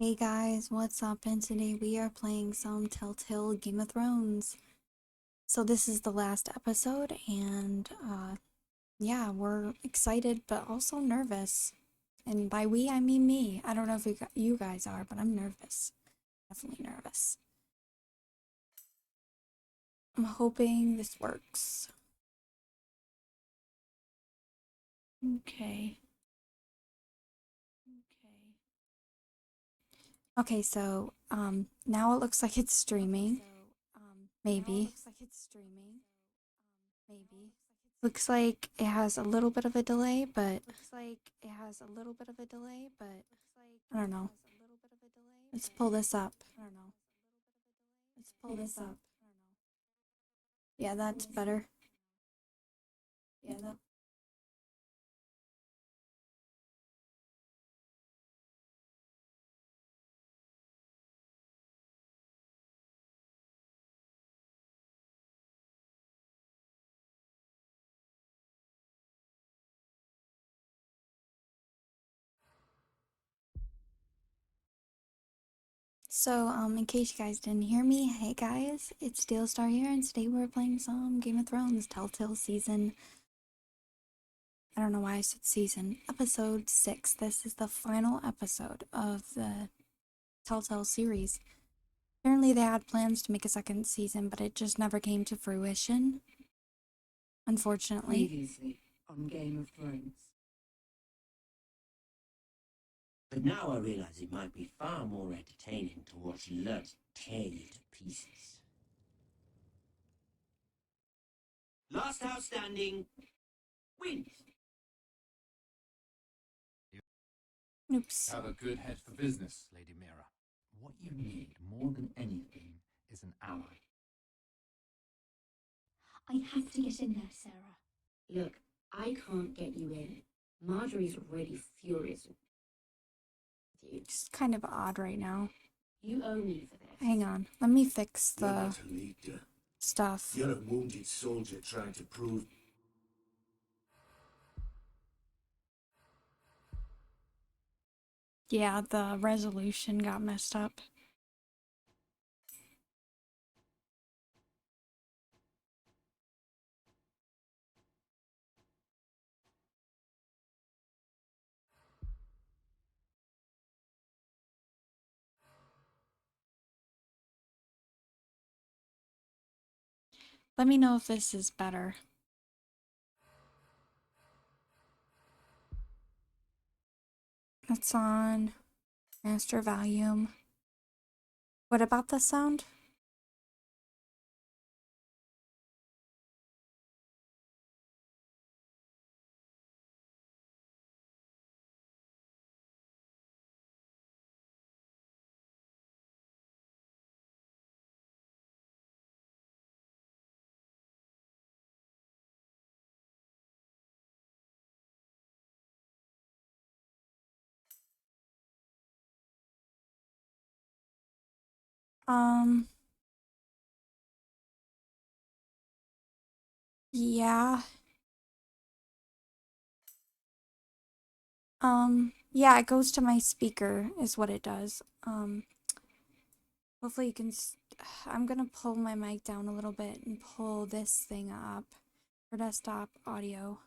Hey guys, what's up? And today we are playing some Telltale Game of Thrones. So this is the last episode and yeah, we're excited but also nervous. And by we I mean me. I don't know if you guys are, but I'm nervous. Definitely nervous. I'm hoping this works. Okay. Okay, so now it looks like it's streaming. Maybe. Maybe. Looks like it has a little bit of a delay, but I don't know. Let's pull this up. Let's pull this up. Yeah, that's better. Yeah, that. So, in case you guys didn't hear me, hey guys, it's Steel Star here, and today we're playing some Game of Thrones Telltale season. I don't know why I said season. Episode 6. This is the final episode of the Telltale series. Apparently, they had plans to make a second season, but it just never came to fruition. Unfortunately. Previously on Game of Thrones. But now I realize it might be far more entertaining to watch Lud tear you to pieces. Last house standing wins. Oops. Have a good head for business, Lady Mira. What you need more than anything is an ally. I have to get in there, Sarah. Look, I can't get you in. Marjorie's already furious with you. It's kind of odd right now. You owe me for this. Hang on. Let me fix You're the not a leader. stuff. You're a wounded soldier trying to prove. Yeah, the resolution got messed up. Let me know if this is better. It's on master volume. What about the sound? Um, yeah. Yeah, it goes to my speaker is what it does. Hopefully you can I'm gonna pull my mic down a little bit and pull this thing up for desktop audio.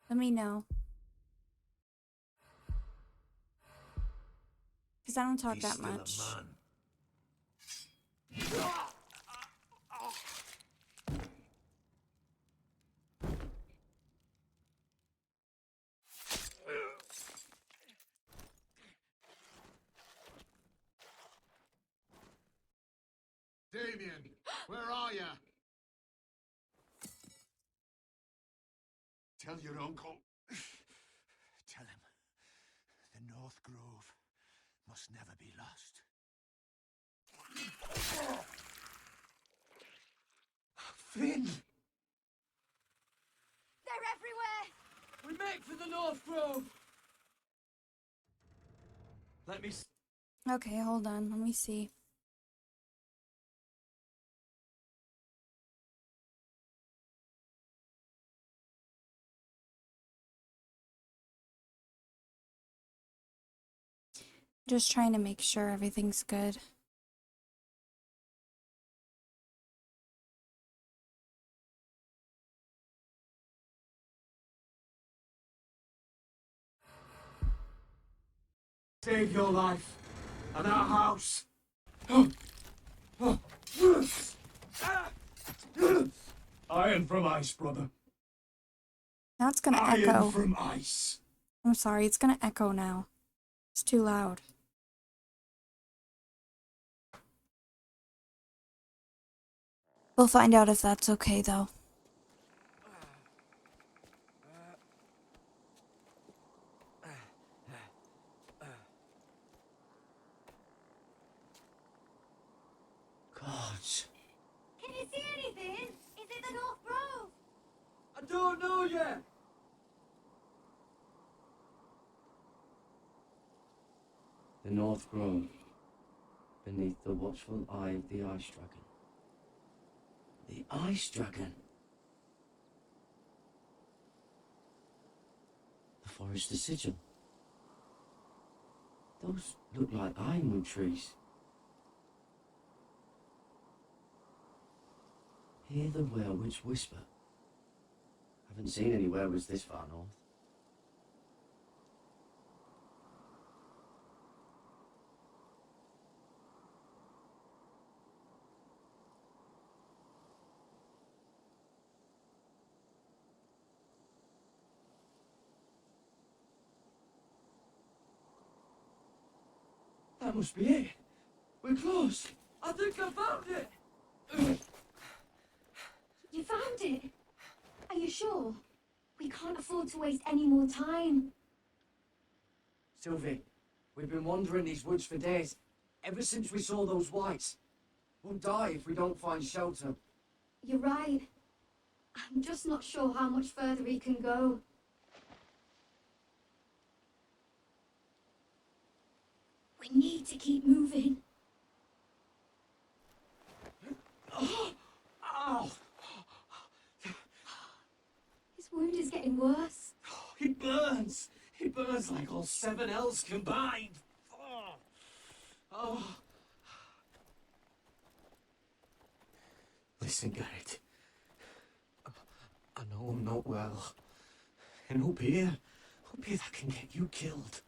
Let me know. Because I don't talk He's that still much. a man. Damien, where are you? Tell your uncle. Tell him the North Grove must never be lost. Finn! They're everywhere! We make for the North Grove! Let me Okay, hold on. Let me see. Just trying to make sure everything's good. Save your life and our house. Iron from ice, brother. Now it's gonna Iron echo. from ice. I'm sorry, it's gonna echo now. It's too loud. We'll find out if that's okay, though. Gods. Can you see anything? Is it the North Grove? I don't know yet. The North Grove. Beneath the watchful eye of the Ice Dragon. The Ice Dragon? The Forester Sigil. Those look like ironwood trees. Hear the werewitch whisper. Haven't seen any werewolves this far north. That must be it. We're close. I think I found it. You found it? Are you sure? We can't afford to waste any more time. Sylvie, we've been wandering these woods for days. Ever since we saw those whites. We'll die if we don't find shelter. You're right. I'm just not sure how much further we can go. We need to keep moving. Ow! His wound is getting worse. It burns. It burns like all 7 L's combined. Oh. Listen, Garrett. I know I'm not well. And up here that can get you killed.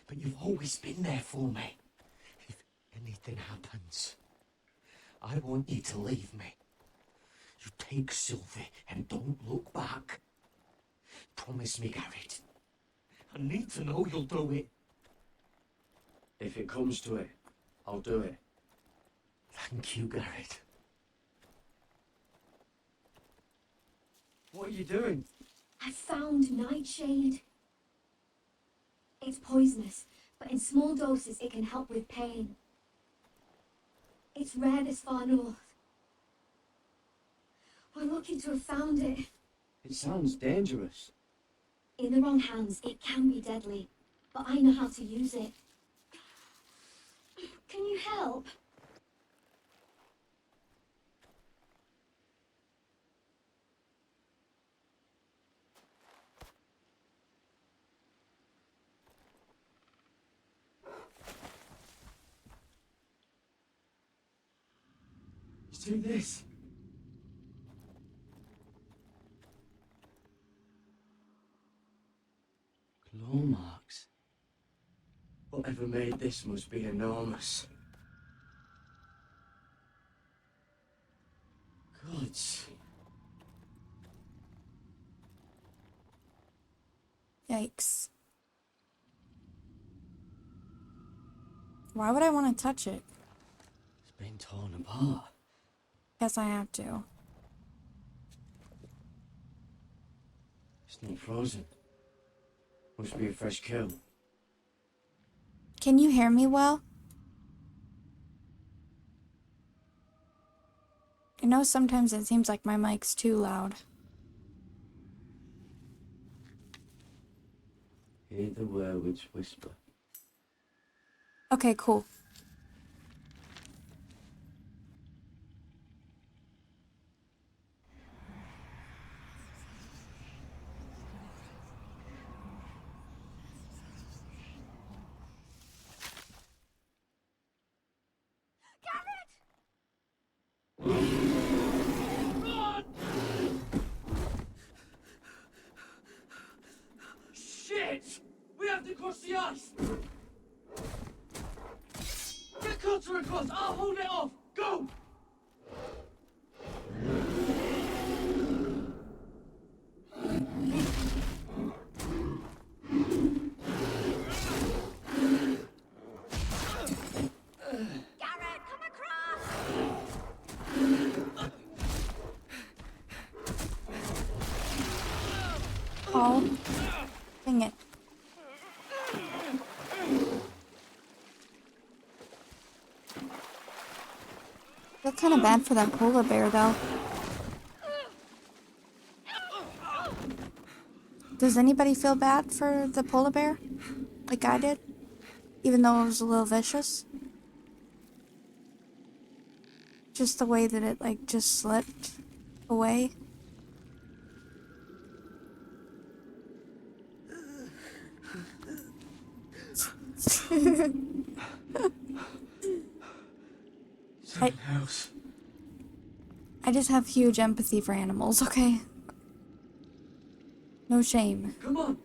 But you've always been there for me. If anything happens, I want you to leave me. You take Sylvie and don't look back. Promise me, Garrett. I need to know you'll do it. If it comes to it, I'll do it. Thank you, Garrett. What are you doing? I found Nightshade. It's poisonous, but in small doses it can help with pain. It's rare this far north. We're lucky to have found it. It sounds dangerous. In the wrong hands, it can be deadly, but I know how to use it. Can you help? Do this. Claw marks. Whatever made this must be enormous. Gods. Yikes. Why would I want to touch it? It's been torn apart. Guess I have to. It's not frozen. Must be a fresh kill. Can you hear me well? I know sometimes it seems like my mic's too loud. Hear the werewolves whisper. Okay, cool. Christ! Get closer and close. I'll hold it off. Go! Garrett, come across! Oh, dang it. Feel kind of bad for that polar bear, though. Does anybody feel bad for the polar bear? Like I did? Even though it was a little vicious? Just the way that it, like, just slipped away. Something else. I just have huge empathy for animals, okay? No shame. Come on.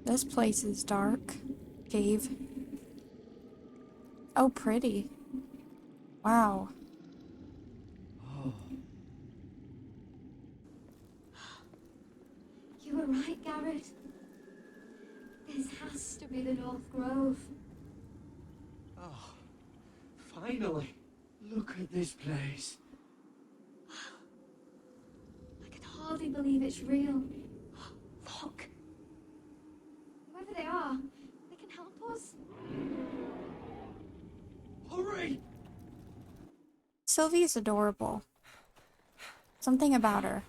This place is dark. Cave. Oh, pretty. Wow. You were right, Garrett. This has to be the North Grove. Oh, finally. Look at this place. I can hardly believe it's real. Look. Whoever they are, they can help us. Hurry! Sylvie's adorable. Something about her.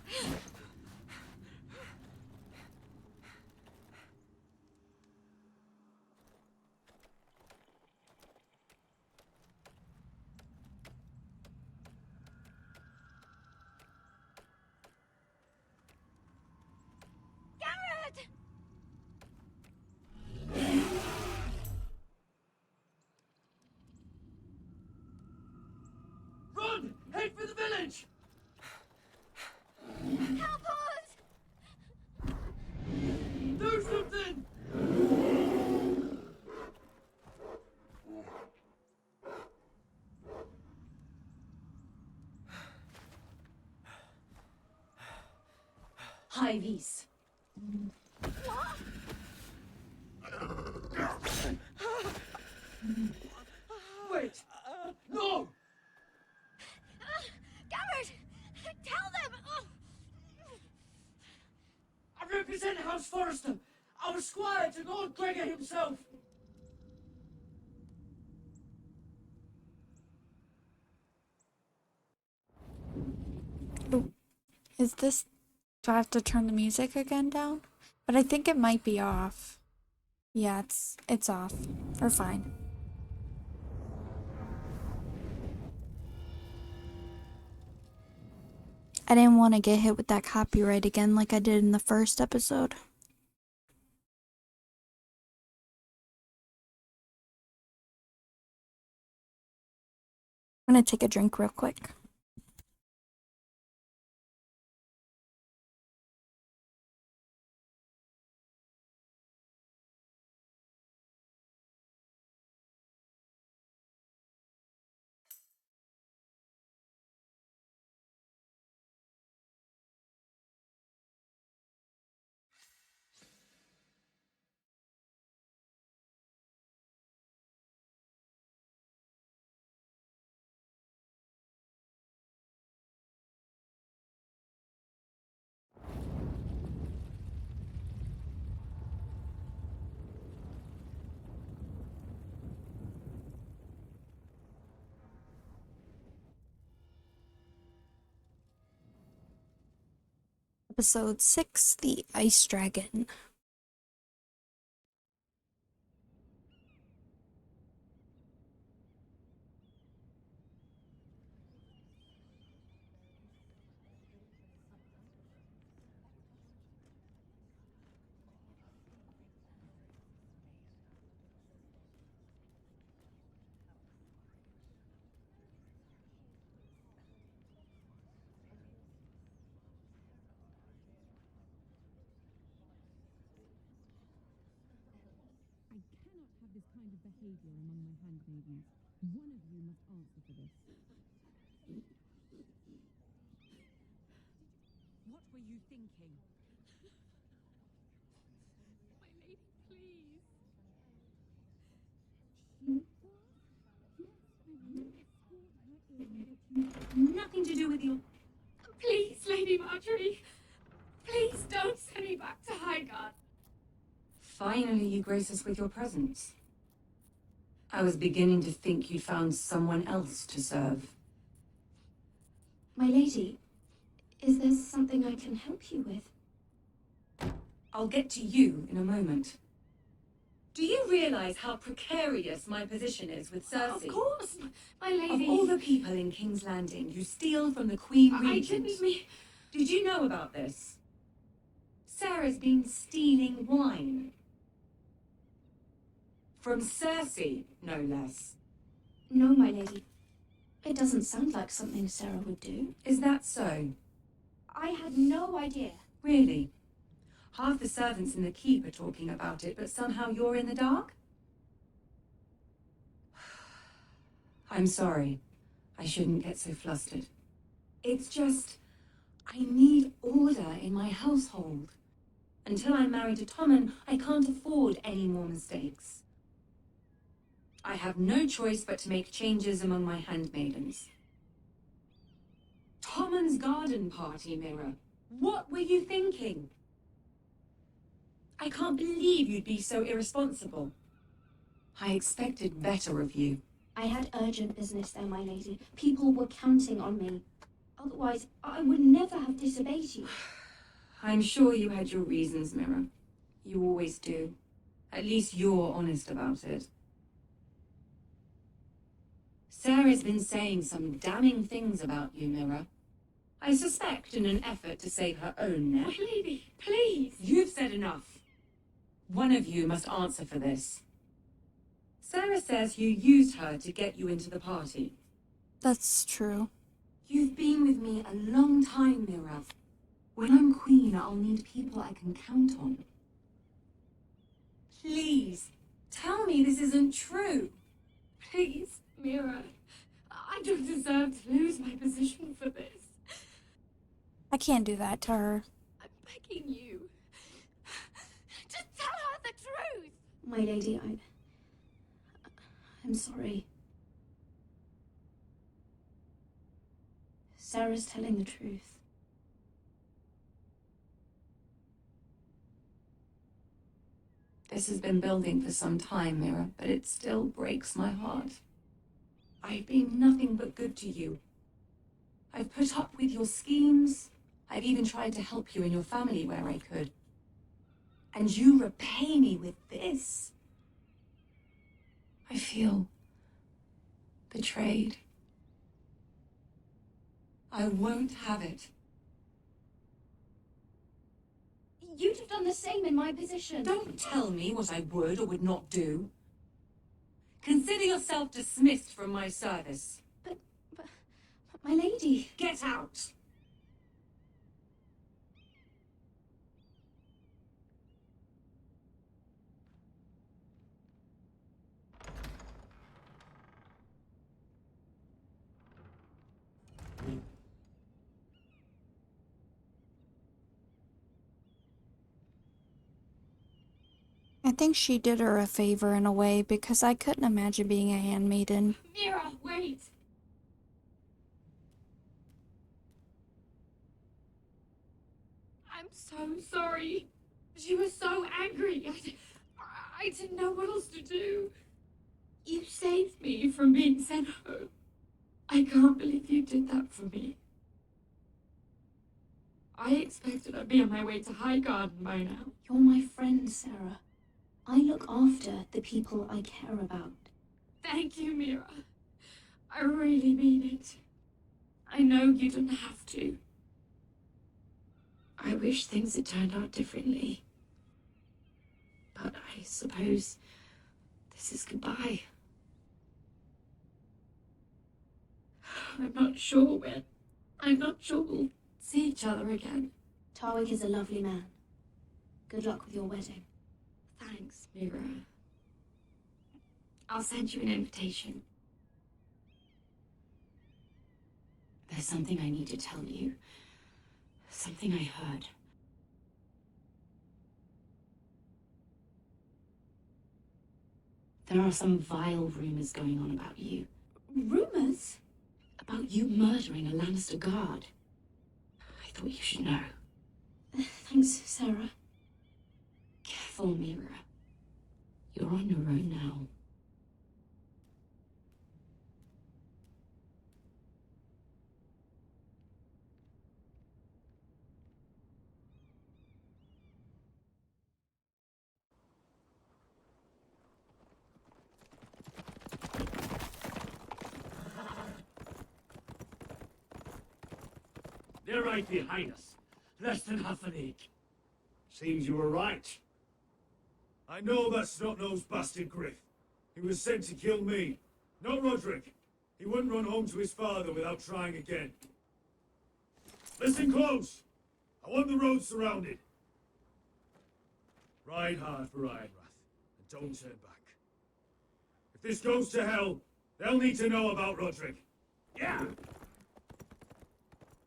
Garrett! Run! Head for the village! Help us! Do something! High vis. Wait! No! Garrett! Tell them! I represent House Forrester. Our squire to Lord Gregor himself. Ooh. Is this... Do I have to turn the music again down? But I think it might be off. Yeah, it's off. We're fine. I didn't want to get hit with that copyright again like I did in the first episode. I'm gonna take a drink real quick. Episode 6, The Ice Dragon. have this kind of behavior among my handmaidens. One of you must answer for this. What were you thinking? My lady, please. Nothing to do with your... Please, Lady Marjorie. Please don't send me back to Highgarden. Finally, you grace us with your presence. I was beginning to think you'd found someone else to serve. My lady, is there something I can help you with? I'll get to you in a moment. Do you realize how precarious my position is with Cersei? Of course, my lady. Of all the people in King's Landing, you steal from the Queen Regent. I didn't. Did you know about this? Sarah's been stealing wine. From Cersei, no less. No, my lady. It doesn't sound like something Sarah would do. Is that so? I had no idea. Really? Half the servants in the keep are talking about it, but somehow you're in the dark? I'm sorry. I shouldn't get so flustered. It's just, I need order in my household. Until I'm married to Tommen, I can't afford any more mistakes. I have no choice but to make changes among my handmaidens. Tommen's garden party, Mira. What were you thinking? I can't believe you'd be so irresponsible. I expected better of you. I had urgent business there, my lady. People were counting on me. Otherwise, I would never have disobeyed you. I'm sure you had your reasons, Mira. You always do. At least you're honest about it. Sarah's been saying some damning things about you, Mira. I suspect in an effort to save her own neck. My lady, please. You've said enough. One of you must answer for this. Sarah says you used her to get you into the party. That's true. You've been with me a long time, Mira. When I'm queen, I'll need people I can count on. Please, tell me this isn't true. Please, Mira. I don't deserve to lose my position for this. I can't do that to her. I'm begging you. To tell her the truth. My lady, I'm sorry. Sarah's telling the truth. This has been building for some time, Mira, but it still breaks my heart. I've been nothing but good to you. I've put up with your schemes. I've even tried to help you and your family where I could. And you repay me with this. I feel betrayed. I won't have it. You'd have done the same in my position. Don't tell me what I would or would not do. Consider yourself dismissed from my service. But my lady. Get out! I think she did her a favor in a way because I couldn't imagine being a handmaiden. Mira, wait. I'm so sorry. She was so angry. I didn't know what else to do. You saved me from being sent home. I can't believe you did that for me. I expected I'd be on my way to Highgarden by now. You're my friend, Sarah. I look after the people I care about. Thank you, Mira. I really mean it. I know you didn't have to. I wish things had turned out differently. But I suppose this is goodbye. I'm not sure when. I'm not sure we'll see each other again. Tarwick is a lovely man. Good luck with your wedding. Thanks, Mira. I'll send you an invitation. There's something I need to tell you. Something I heard. There are some vile rumors going on about you. Rumors? About you murdering a Lannister guard. I thought you should know. Thanks, Sarah. Careful, Mira. You're on your own now. They're right behind us. Less than half an ache. Seems you were right. I know that snot-nosed bastard Griff. He was sent to kill me, not Roderick. He wouldn't run home to his father without trying again. Listen close! I want the road surrounded. Ride hard for Ironwrath, and don't turn back. If this goes to hell, they'll need to know about Roderick. Yeah!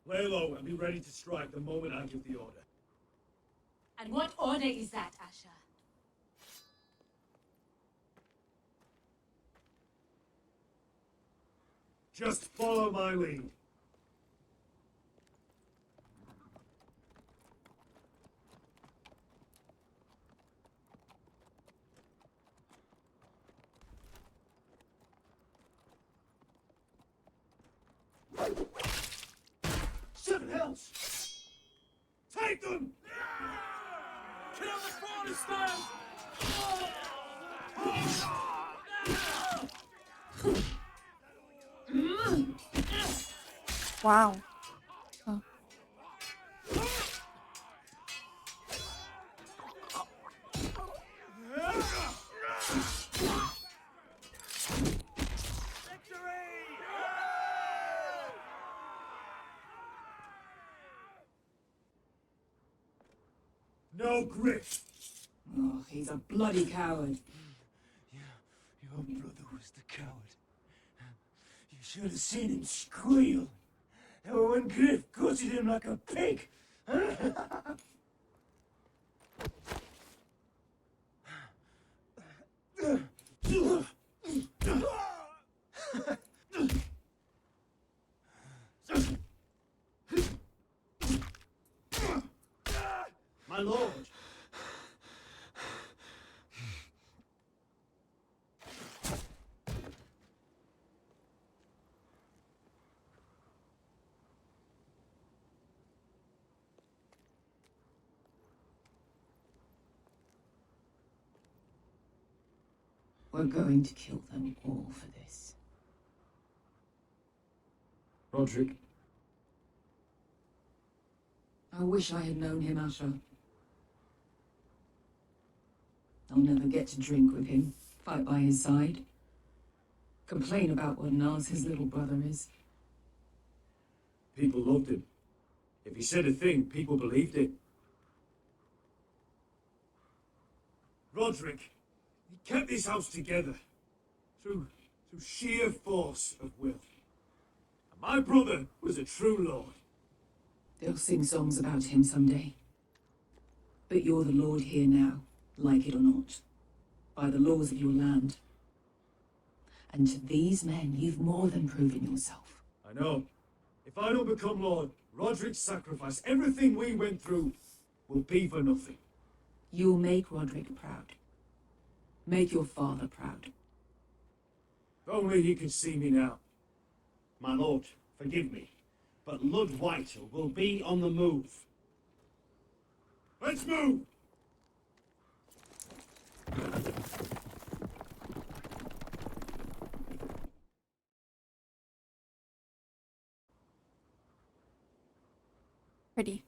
Lay low and be ready to strike the moment I give the order. And what order is that, Asher? Just follow my lead. Seven hells! Take them! Kill the spawn stand! Wow. Oh. No grit! Oh, he's a bloody coward. Your brother was the coward. You should have seen him squeal. When Griff gutted him like a pig. My lord! We're going to kill them all for this. Roderick, I wish I had known him, Asher. I'll never get to drink with him, fight by his side, complain about what an arse his little brother is. people loved him. If he said a thing, people believed it. Roderick, he kept this house together through sheer force of will. And my brother was a true lord. They'll sing songs about him someday. But you're the lord here now, like it or not, by the laws of your land. And to these men, you've more than proven yourself. I know. If I don't become lord, Roderick's sacrifice, everything we went through, will be for nothing. You'll make Roderick proud. Make your father proud. If only he could see me now. My lord, forgive me, but Lud Whitel will be on the move. Let's move! Pretty.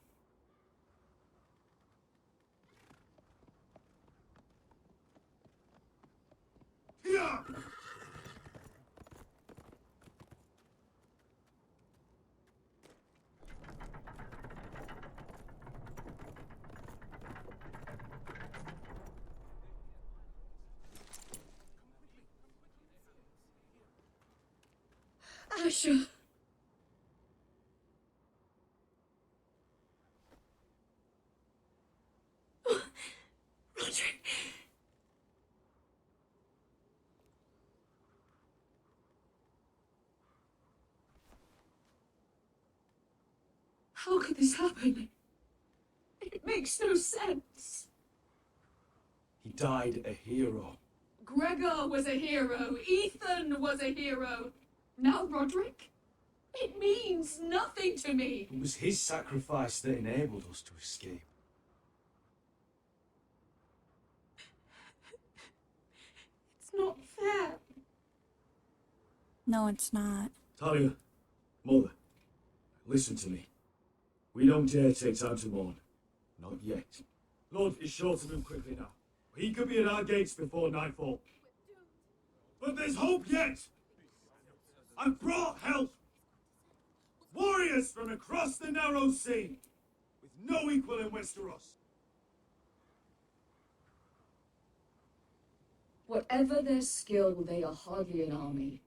Yeah! Asher. Roderick. How could this happen? It makes no sense. He died a hero. Gregor was a hero. Ethan was a hero. Now Roderick? It means nothing to me. It was his sacrifice that enabled us to escape. It's not fair. No, it's not. Talia, Mother, listen to me. We don't dare take time to mourn. Not yet. Lord is sure to move quickly now. He could be at our gates before nightfall. But there's hope yet! I've brought help! Warriors from across the narrow sea, with no equal in Westeros. Whatever their skill, they are hardly an army.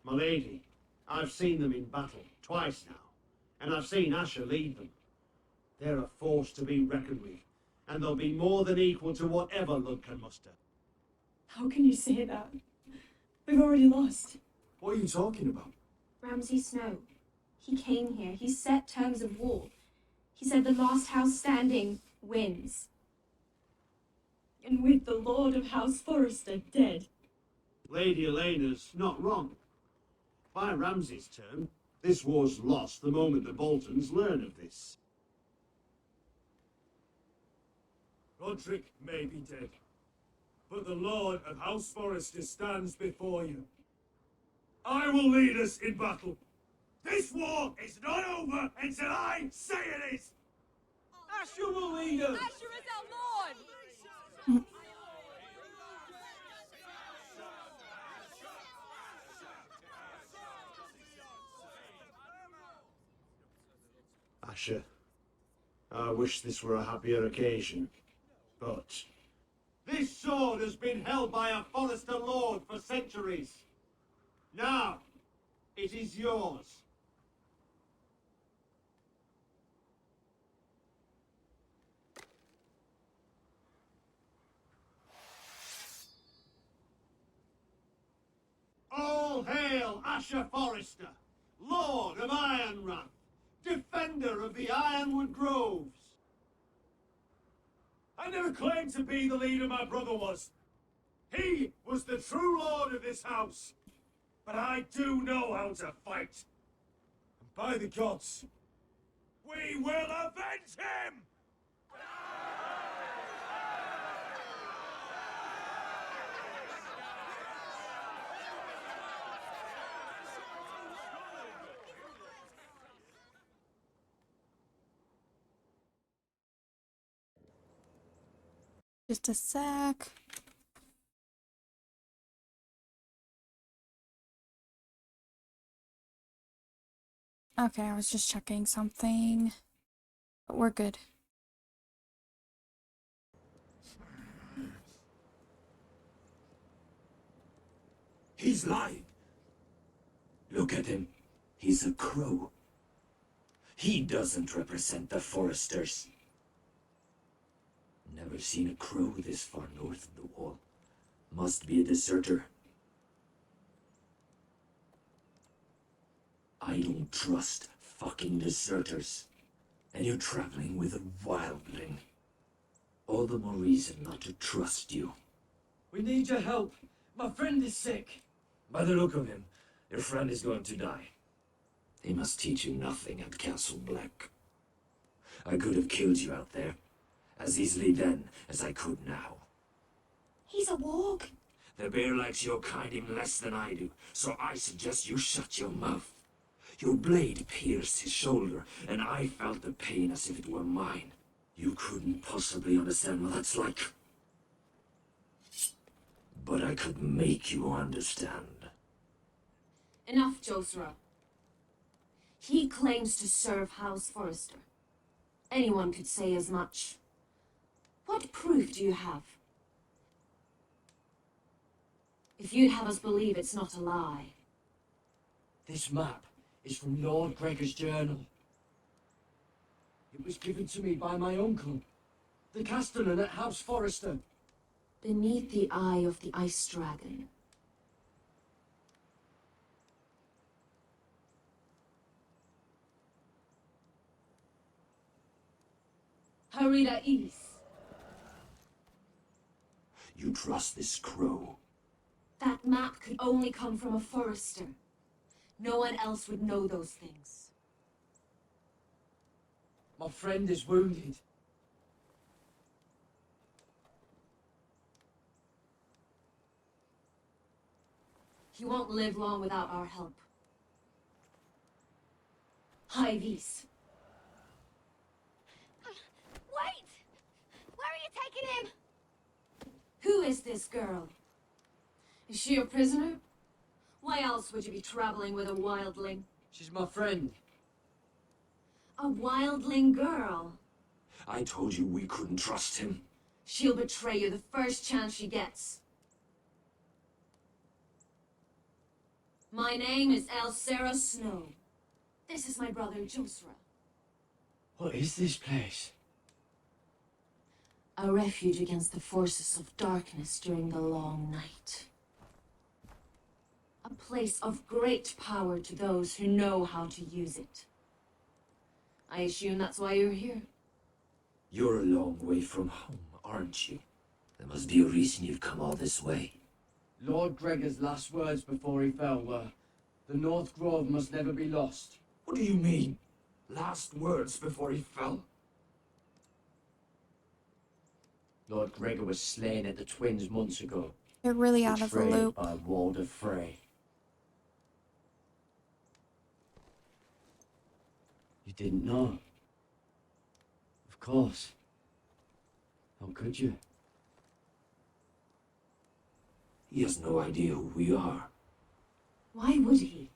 My lady, I've seen them in battle twice now, and I've seen Asher lead them. They're a force to be reckoned with, and they'll be more than equal to whatever Lud can muster. How can you say that? We've already lost. What are you talking about? Ramsay Snow. He came here. He set terms of war. He said the last house standing wins. And with the Lord of House Forrester dead. Lady Elena's not wrong. By Ramsay's term, this war's lost the moment the Boltons learn of this. Roderick may be dead, but the Lord of House Forrester stands before you. I will lead us in battle. This war is not over until I say it is! Asher will lead us! Asher is our Lord! Asher, I wish this were a happier occasion, but this sword has been held by a Forrester Lord for centuries. Now, it is yours. All hail Asher Forrester, Lord of Ironrath, defender of the Ironwood Groves. I never claimed to be the leader my brother was. He was the true lord of this house. But I do know how to fight. And by the gods, we will avenge him! Just a sec. Okay, I was just checking something. But we're good. He's lying. Look at him. He's a crow. He doesn't represent the Foresters. Never seen a crow this far north of the wall. Must be a deserter. I don't trust fucking deserters. And you're traveling with a wildling. All the more reason not to trust you. We need your help. My friend is sick. By the look of him, your friend is going to die. They must teach you nothing at Castle Black. I could have killed you out there, as easily then as I could now. He's a warg. The bear likes your kind even less than I do, so I suggest you shut your mouth. Your blade pierced his shoulder, and I felt the pain as if it were mine. You couldn't possibly understand what that's like. But I could make you understand. Enough, Josra. He claims to serve House Forrester. Anyone could say as much. What proof do you have? If you'd have us believe it's not a lie, This map is from Lord Gregor's journal. It was given to me by my uncle, the castellan at House Forrester. Beneath the eye of the ice dragon. Harida East. You trust this crow? That map could only come from a Forrester. No one else would know those things. My friend is wounded. He won't live long without our help. Hyvis. Wait! Where are you taking him? Who is this girl? Is she a prisoner? Why else would you be traveling with a wildling? She's my friend. A wildling girl? I told you we couldn't trust him. She'll betray you the first chance she gets. My name is Elsera Snow. This is my brother Josra. What is this place? A refuge against the forces of darkness during the long night. A place of great power to those who know how to use it. I assume that's why you're here. You're a long way from home, aren't you? There must be a reason you've come all this way. Lord Gregor's last words before he fell were, "The North Grove must never be lost." What do you mean? Last words before he fell? Lord Gregor was slain at the Twins months ago. They're really out of the Betrayed loop. by Walder Frey. You didn't know? Of course. How could you? He has no idea who we are. Why would he?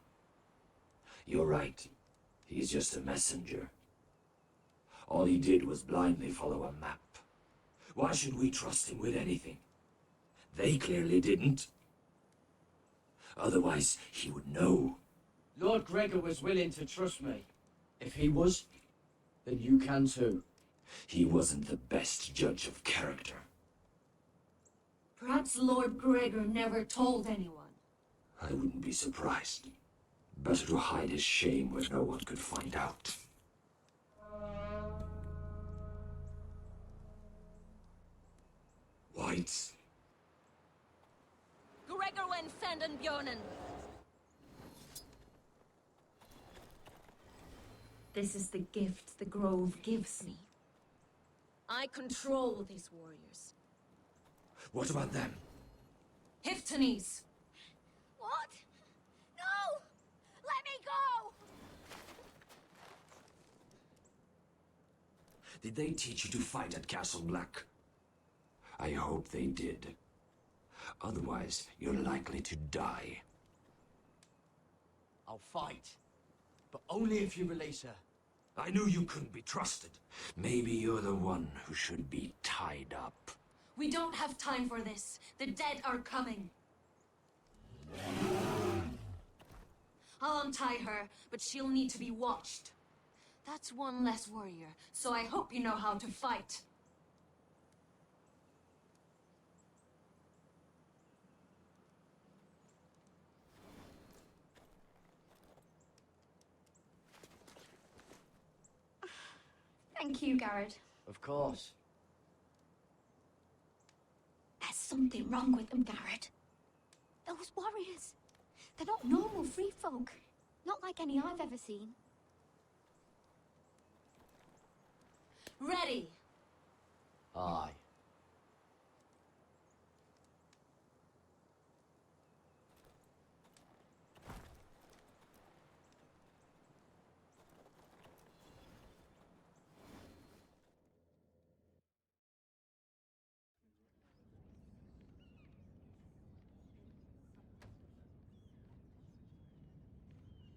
You're right. He's just a messenger. All he did was blindly follow a map. Why should we trust him with anything? They clearly didn't. Otherwise, he would know. Lord Gregor was willing to trust me. If he was, then you can too. He wasn't the best judge of character. Perhaps Lord Gregor never told anyone. I wouldn't be surprised. Better to hide his shame where no one could find out. Whites. Gregor and Sanden Björnen. This is the gift the Grove gives me. I control these warriors. What about them? Hiftones! What? No! Let me go! Did they teach you to fight at Castle Black? I hope they did. Otherwise, you're likely to die. I'll fight. But only if you release her. I knew you couldn't be trusted. Maybe you're the one who should be tied up. We don't have time for this. The dead are coming. I'll untie her, but she'll need to be watched. That's one less warrior, so I hope you know how to fight. Thank you, Garrett. Of course. There's something wrong with them, Garrett. Those warriors. They're not normal free folk. Not like any I've ever seen. Ready! Aye.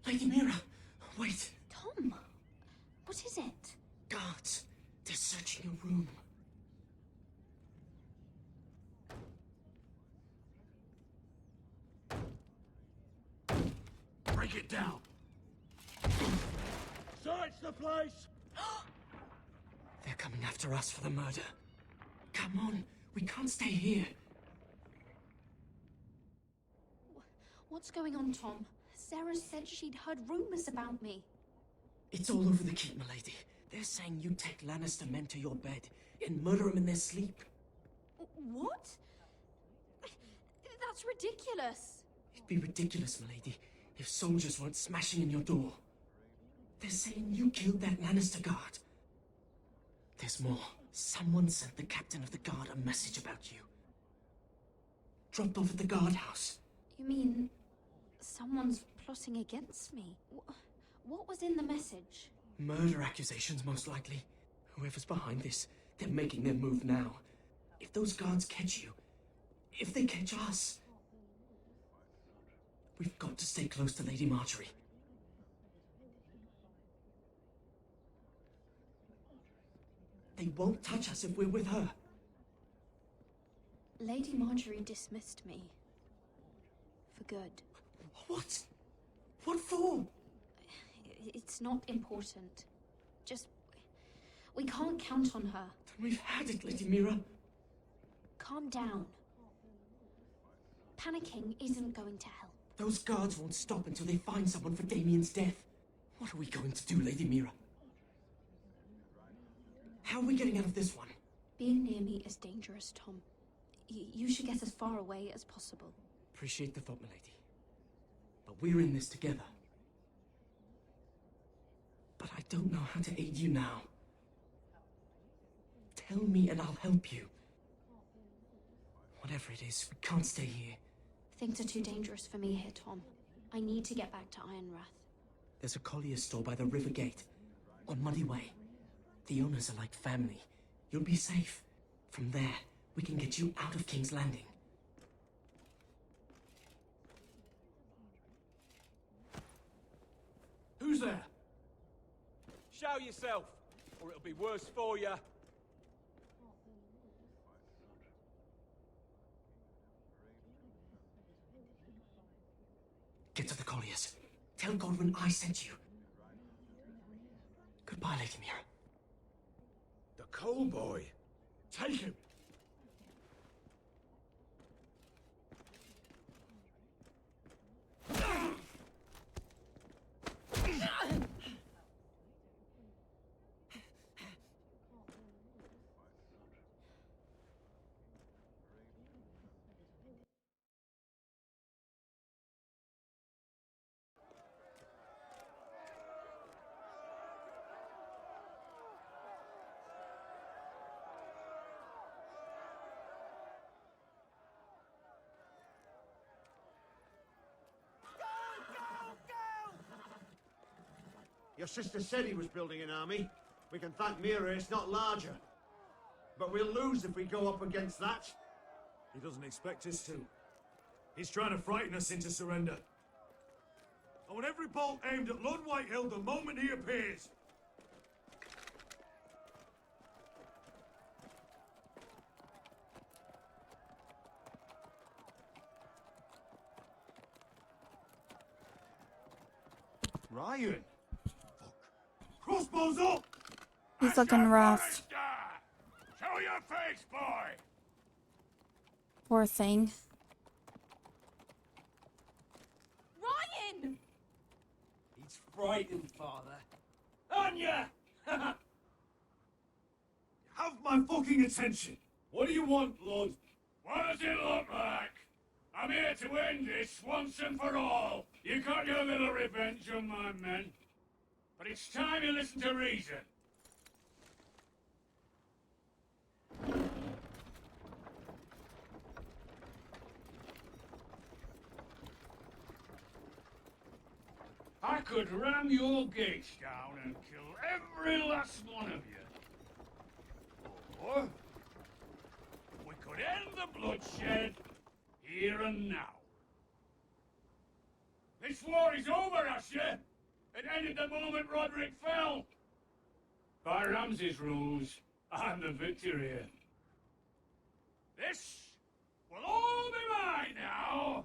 Lady Mira, wait. Tom, what is it? Guards, they're searching a room. Break it down! Search the place! They're coming after us for the murder. Come on, we can't stay here. What's going on, Tom? Sarah said she'd heard rumors about me. It's all over the keep, milady. They're saying you take Lannister men to your bed and murder them in their sleep. What? That's ridiculous. It'd be ridiculous, milady, if soldiers weren't smashing in your door. They're saying you killed that Lannister guard. There's more. Someone sent the captain of the guard a message about you. Dropped off at the guardhouse. You mean someone's plotting against me? What was in the message? Murder accusations, most likely. Whoever's behind this, they're making their move now. If those guards catch you, if they catch us, we've got to stay close to Lady Marjorie. They won't touch us if we're with her. Lady Marjorie dismissed me. For good. What? What for? It's not important. Just... we can't count on her. Then we've had it, Lady Mira. Calm down. Panicking isn't going to help. Those guards won't stop until they find someone for Damien's death. What are we going to do, Lady Mira? How are we getting out of this one? Being near me is dangerous, Tom. You should get as far away as possible. Appreciate the thought, milady. But we're in this together. But I don't know how to aid you now. Tell me and I'll help you. Whatever it is, we can't stay here. Things are too dangerous for me here, Tom. I need to get back to Ironrath. There's a collier's store by the river gate, on Muddy Way. The owners are like family. You'll be safe. From there, we can get you out of King's Landing. Who's there? Show yourself, or it'll be worse for you. Get to the colliers. Tell Godwin I sent you. Goodbye, Lady Mira. The coal boy. Take him. Your sister said he was building an army. We can thank Mira it's not larger. But we'll lose if we go up against that. He doesn't expect us to. He's trying to frighten us into surrender. I want every bolt aimed at Lord Whitehill the moment he appears. Ryan! Fuck. Crossbows up! He's looking rough. Show your face, boy! Poor thing. Ryan! He's frightened, Father. On ya! Have my fucking attention! What do you want, Lord? What does it look like? I'm here to end this once and for all. You got your little revenge on my men. But it's time you listen to reason. I could ram your gates down and kill every last one of you. Or we could end the bloodshed here and now. This war is over, Asher. It ended the moment Roderick fell. By Ramsay's rules, I'm the victor here. This will all be mine now.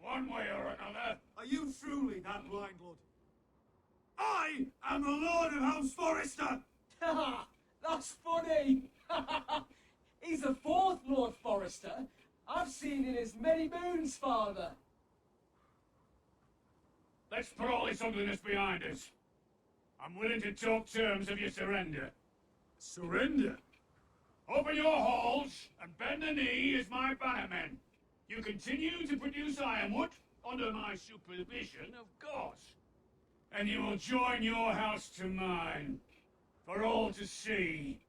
one way or another. Are you truly that blind, Lord? I am the Lord of House Forrester! Ha! That's funny! He's the fourth Lord Forrester I've seen in as many moons, Father. Let's put all this ugliness behind us. I'm willing to talk terms of your surrender. Surrender? Open your halls and bend the knee as my bannermen. You continue to produce ironwood under my supervision, of course. And you will join your house to mine, for all to see,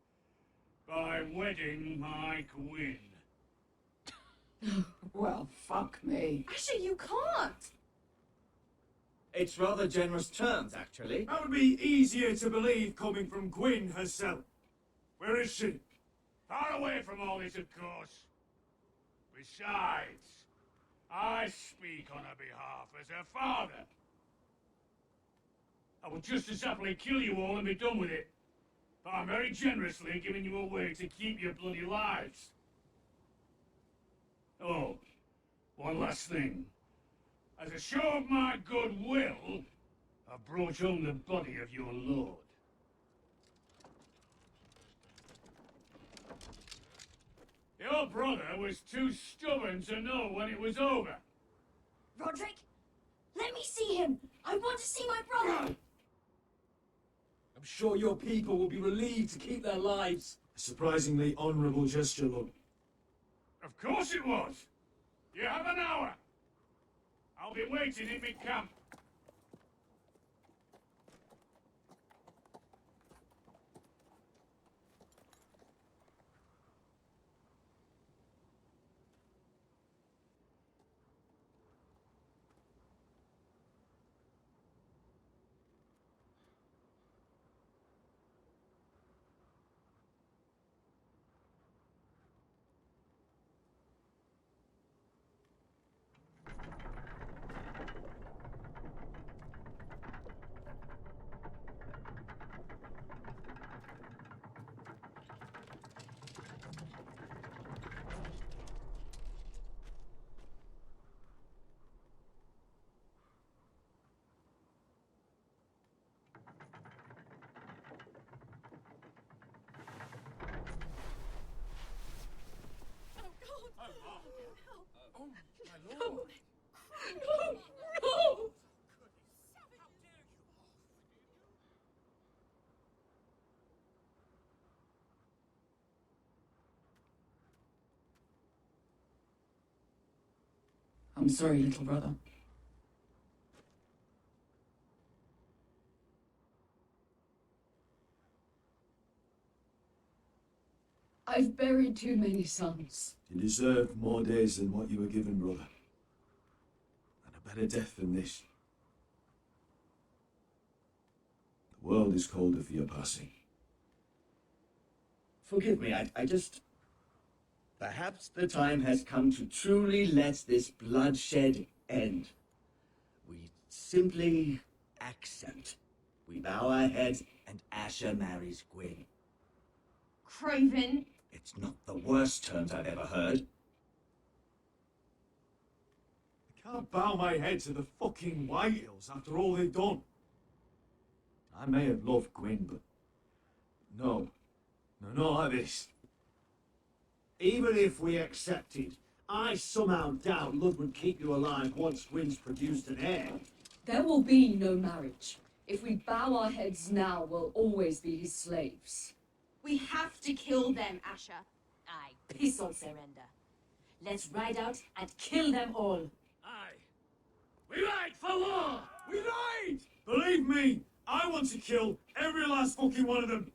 by wedding my queen. Well, fuck me. Asher, you can't! It's rather generous terms, actually. That would be easier to believe coming from Gwyn herself. Where is she? Far away from all this, of course. Besides, I speak on her behalf as her father. I would just as happily kill you all and be done with it. But I'm very generously giving you a way to keep your bloody lives. Oh, one last thing. As a show of my goodwill, I've brought home the body of your lord. Your brother was too stubborn to know when it was over. Roderick, let me see him. I want to see my brother. I'm sure your people will be relieved to keep their lives. A surprisingly honourable gesture, Lord. Of course it was. You have an hour. I'll be waiting in mid-camp. I'm sorry, little brother. I've buried too many sons. You deserved more days than what you were given, brother. And a better death than this. The world is colder for your passing. Forgive me, I just... Perhaps the time has come to truly let this bloodshed end. We simply accept. We bow our heads and Asher marries Gwyn. Craven. It's not the worst terms I've ever heard. I can't bow my head to the fucking White Hills after all they've done. I may have loved Gwyn, but... No, not like this. Even if we accepted, I somehow doubt Lud would keep you alive once Gwyn's produced an heir. There will be no marriage. If we bow our heads now, we'll always be his slaves. We have to kill them, Asher. Aye, piss on surrender. Let's ride out and kill them all. Aye. We ride for war! We ride! Believe me, I want to kill every last fucking one of them.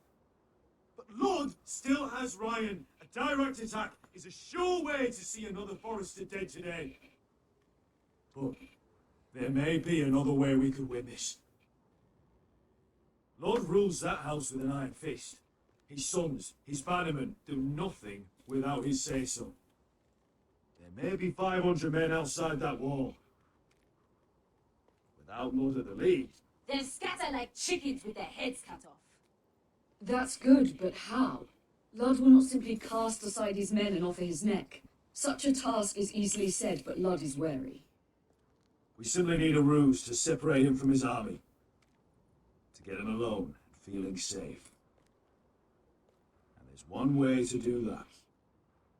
But Lud still has Ryan. A direct attack is a sure way to see another Forrester dead today. But there may be another way we could win this. Lud rules that house with an iron fist. His sons, his bannermen, do nothing without his say-so. There may be 500 men outside that wall. Without Lud at the lead. They'll scatter like chickens with their heads cut off. That's good, but how? Lud will not simply cast aside his men and offer his neck. Such a task is easily said, but Lud is wary. We simply need a ruse to separate him from his army. To get him alone and feeling safe. And there's one way to do that.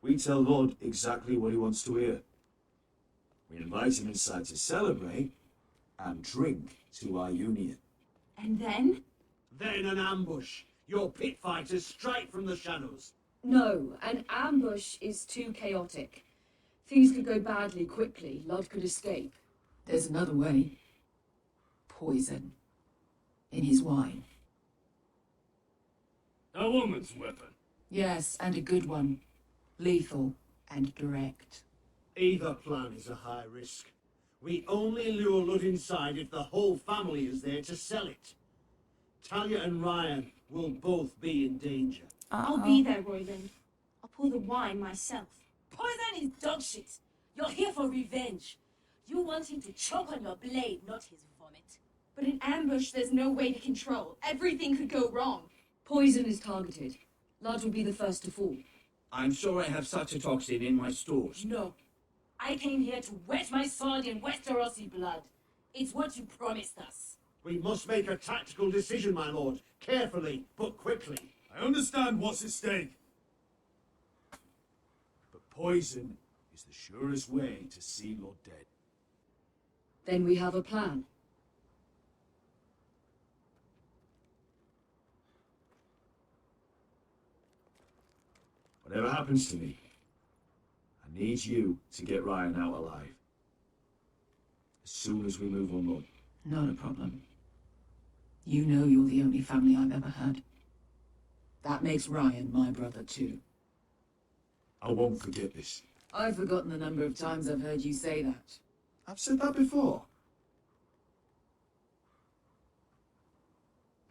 We tell Lord exactly what he wants to hear. We invite him inside to celebrate and drink to our union. And then? Then an ambush. Your pit fighters strike from the shadows. No, an ambush is too chaotic. Things could go badly quickly. Lod could escape. There's another way. Poison. In his wine. A woman's weapon. Yes, and a good one. Lethal and direct. Either plan is a high risk. We only lure Lud inside if the whole family is there to sell it. Talia and Ryan will both be in danger. I'll be there, Royland. I'll pour the wine myself. Poison is dog shit. You're here for revenge. You want him to choke on your blade, not his vomit. But in ambush, there's no way to control. Everything could go wrong. Poison is targeted. Lod will be the first to fall. I'm sure I have such a toxin in my stores. No. I came here to wet my sword in Westerosi blood. It's what you promised us. We must make a tactical decision, my lord. Carefully, but quickly. I understand what's at stake. But poison is the surest way to see Lord dead. Then we have a plan. Whatever happens to me, I need you to get Ryan out alive. As soon as we move on, Lord. Not a problem. You know you're the only family I've ever had. That makes Ryan my brother too. I won't forget this. I've forgotten the number of times I've heard you say that. I've said that before.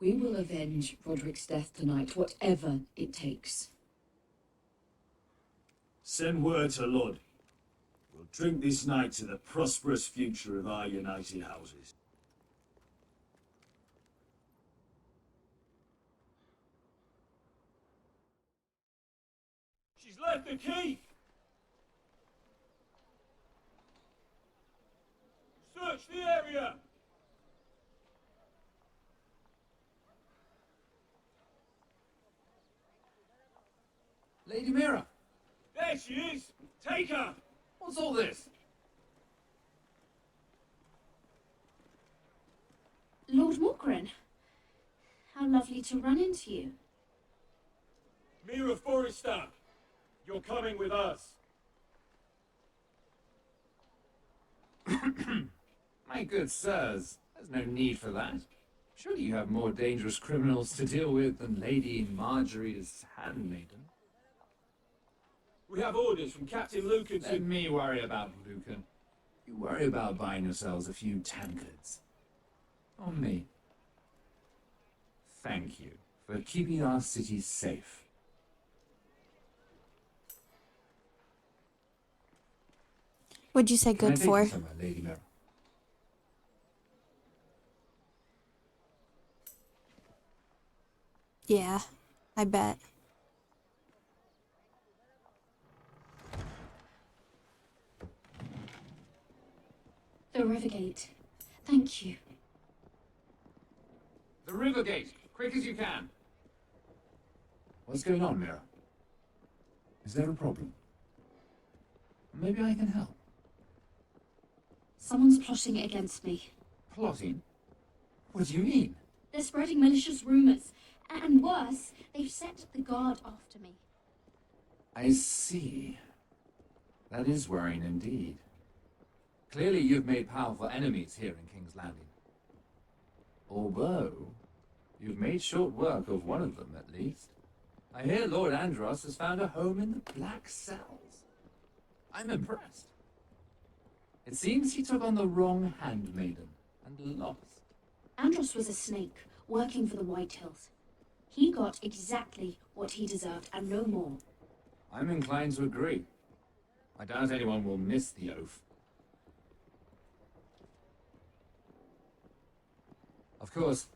We will avenge Roderick's death tonight, whatever it takes. Send word to Lud. We'll drink this night to the prosperous future of our united houses. She's left the key! Search the area! Lady Mira! There she is! Take her! What's all this? Lord Morgren. How lovely to run into you. Mira Forrester! You're coming with us. My good sirs, there's no need for that. Surely you have more dangerous criminals to deal with than Lady Marjorie's handmaiden. We have orders from Captain Lucan to... Let me worry about Lucan. You worry about buying yourselves a few tankards. On me. Thank you for keeping our city safe. What'd you say Can I good take for? you somewhere, Lady Mira? Yeah, I bet. The Rivergate. Thank you. The river gate, quick as you can. What's going on, Mira? Is there a problem? Maybe I can help. Someone's plotting against me. Plotting? What do you mean? They're spreading malicious rumors. And worse, they've set the guard after me. I see. That is worrying indeed. Clearly you've made powerful enemies here in King's Landing. Although, you've made short work of one of them, at least. I hear Lord Andros has found a home in the Black Cells. I'm impressed. It seems he took on the wrong handmaiden and lost. Andros was a snake, working for the White Hills. He got exactly what he deserved, and no more. I'm inclined to agree. I doubt anyone will miss the oath. Of course,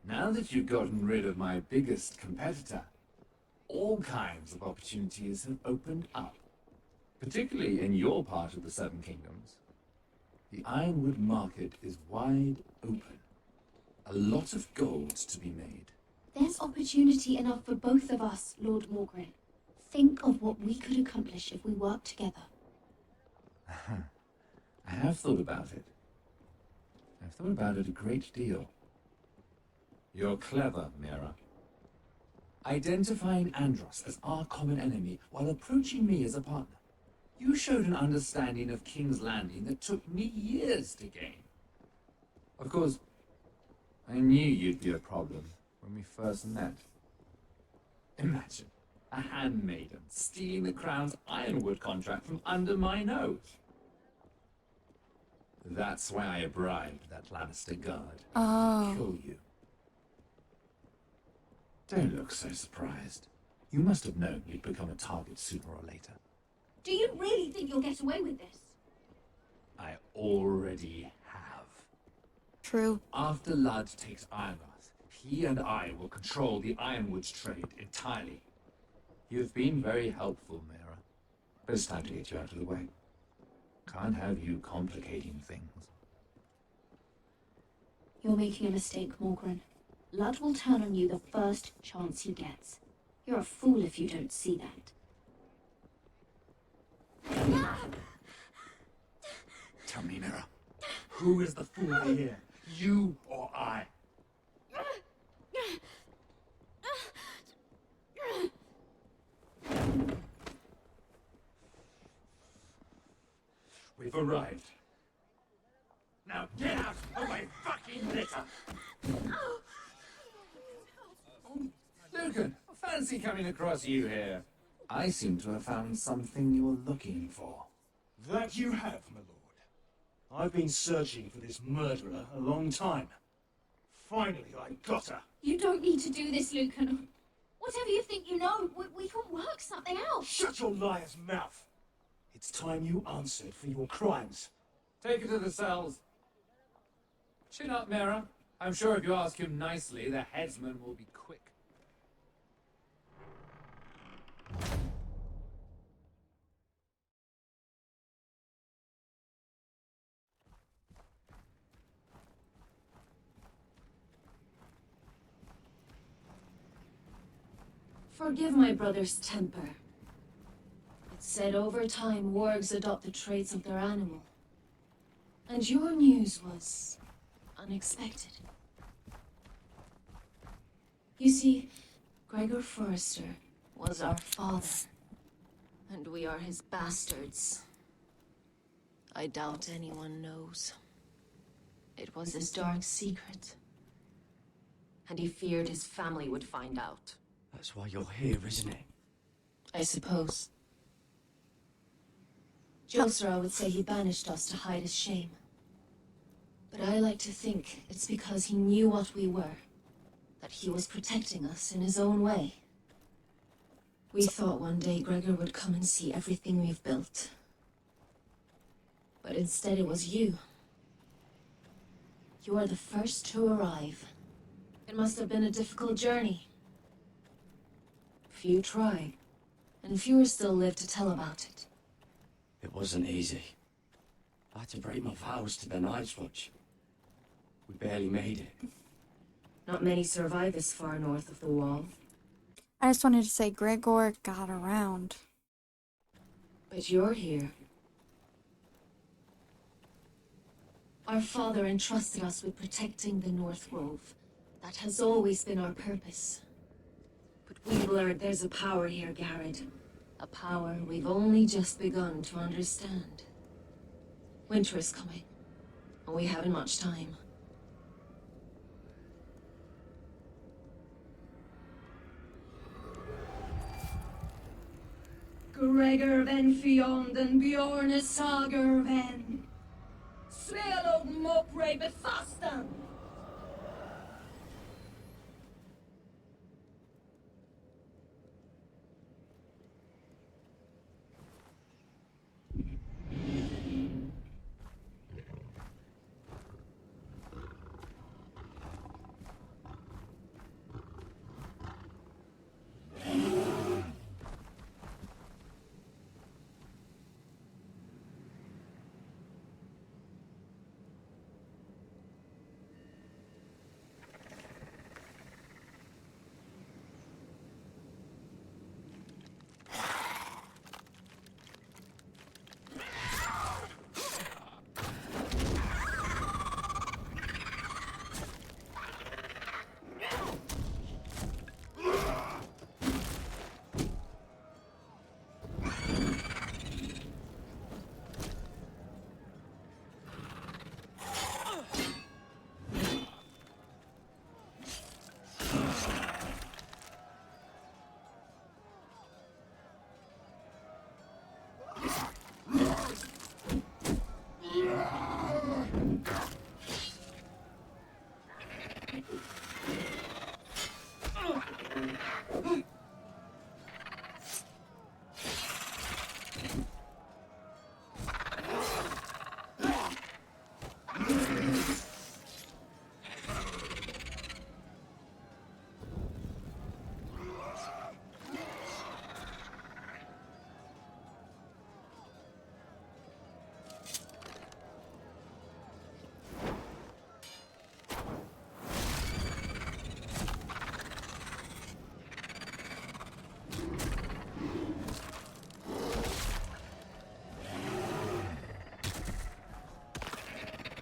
now that you've gotten rid of my biggest competitor, all kinds of opportunities have opened up, particularly in your part of the Seven Kingdoms. The Ironwood market is wide open. A lot of gold to be made. There's opportunity enough for both of us, Lord Morgren. Think of what we could accomplish if we worked together. I have thought about it. I've thought about it a great deal. You're clever, Mira. Identifying Andros as our common enemy while approaching me as a partner. You showed an understanding of King's Landing that took me years to gain. Of course, I knew you'd be a problem when we first met. Imagine a handmaiden stealing the Crown's Ironwood contract from under my nose. That's why I bribed that Lannister guard to kill you. Don't look so surprised. You must have known you'd become a target sooner or later. Do you really think you'll get away with this? I already have. True. After Ludd takes Ironrath, he and I will control the Ironwoods trade entirely. You've been very helpful, Mira. But it's time to get you out of the way. Can't have you complicating things. You're making a mistake, Morgren. Ludd will turn on you the first chance he gets. You're a fool if you don't see that. Tell me, Mira, who is the fool here? You or I? We've arrived. Now get out of my fucking litter! Lucan, fancy coming across you here. I seem to have found something you're looking for. That you have, my lord. I've been searching for this murderer a long time. Finally, I got her. You don't need to do this, Lucan. Whatever you think you know, we can work something out. Shut your liar's mouth. It's time you answered for your crimes. Take her to the cells. Chin up, Mira. I'm sure if you ask him nicely, the headsman will be quick. Forgive my brother's temper. It's said over time wargs adopt the traits of their animal. And your news was unexpected. You see, Gregor Forrester was our father, and we are his bastards. I doubt anyone knows. It was his dark secret, and he feared his family would find out. That's why you're here, isn't it? I suppose. Josra would say he banished us to hide his shame. But I like to think it's because he knew what we were, that he was protecting us in his own way. We thought one day Gregor would come and see everything we've built. But instead it was you. You are the first to arrive. It must have been a difficult journey. Few try, and fewer still live to tell about it. It wasn't easy. I had to break my vows to the Night's Watch. We barely made it. Not many survive this far north of the Wall. I just wanted to say Gregor got around. But you're here. Our father entrusted us with protecting the North Grove. That has always been our purpose. But we've learned there's a power here, Garrett. A power we've only just begun to understand. Winter is coming, and we haven't much time. Gregor ven fionden Bjorne sager ven. Svelo mopre befastan.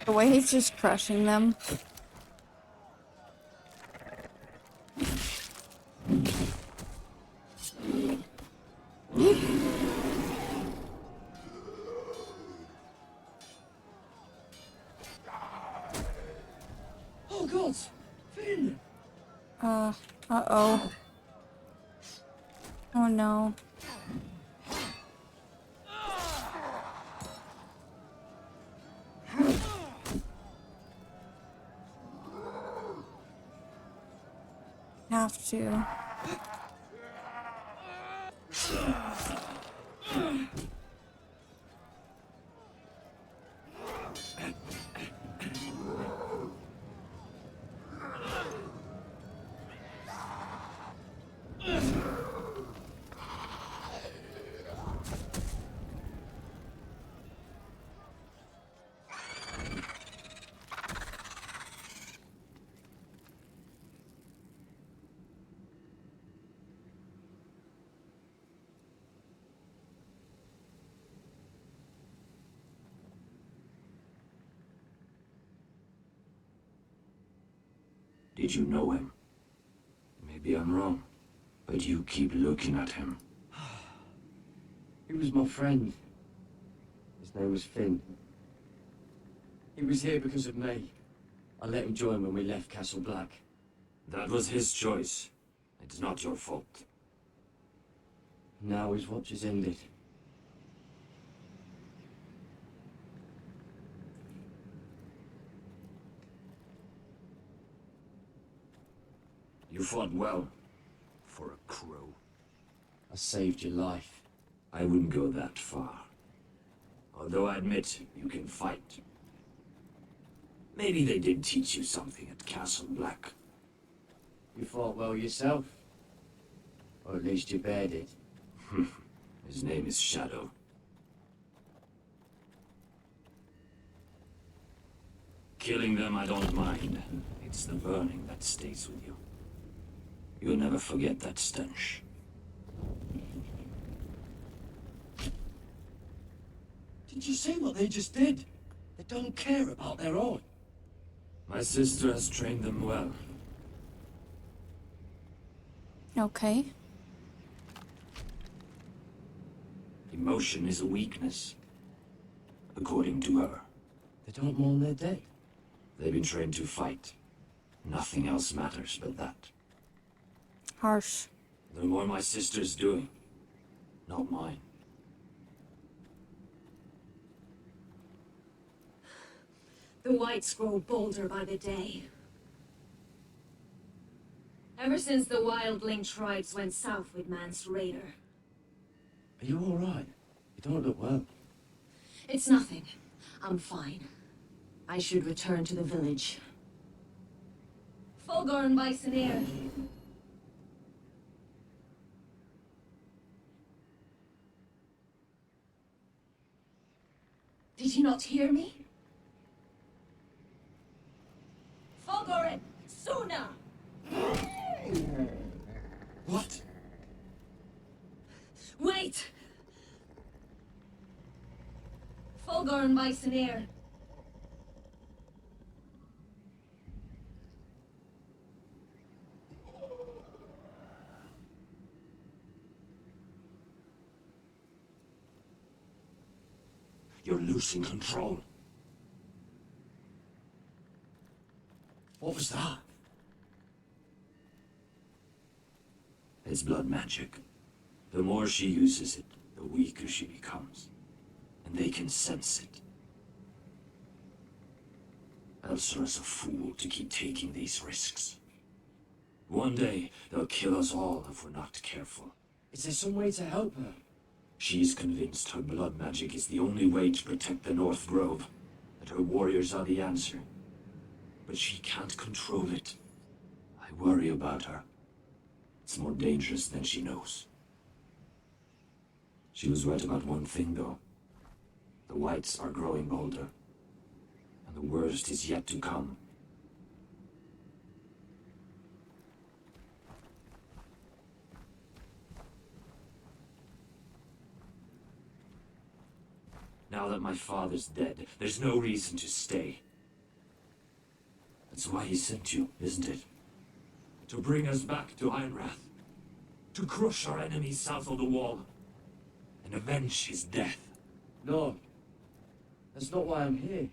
The way he's just crushing them. Oh God! Finn! Uh-oh. Oh no. Have to. Did you know him? Maybe I'm wrong, but you keep looking at him. He was my friend. His name was Finn. He was here because of me. I let him join when we left Castle Black. That was his choice. It's not your fault. Now his watch has ended. You fought well. For a crow. I saved your life. I wouldn't go that far. Although I admit, you can fight. Maybe they did teach you something at Castle Black. You fought well yourself. Or at least your bear did. His name is Shadow. Killing them I don't mind. It's the burning that stays with you. You'll never forget that stench. Did you see what they just did? They don't care about their own. My sister has trained them well. Okay. Emotion is a weakness. According to her. They don't mourn their dead. They've been trained to fight. Nothing else matters but that. Harsh. The more my sister's doing, not mine. The whites grow bolder by the day. Ever since the wildling tribes went south with Man's Raider. Are you alright? You don't look well. It's nothing. I'm fine. I should return to the village. Fulgur and Bisonair. Did you not hear me? Fulgur, Suna! What? Wait! Fulgur and Bisonair. You're losing control. What was that? It's blood magic. The more she uses it, the weaker she becomes. And they can sense it. Elsura's a fool to keep taking these risks. One day, they'll kill us all if we're not careful. Is there some way to help her? She's convinced her blood magic is the only way to protect the North Grove, that her warriors are the answer. But she can't control it. I worry about her. It's more dangerous than she knows. She was right about one thing, though. The Whites are growing bolder, and the worst is yet to come. Now that my father's dead, there's no reason to stay. That's why he sent you, isn't it? To bring us back to Einrath. To crush our enemies south of the wall. And avenge his death. No. That's not why I'm here.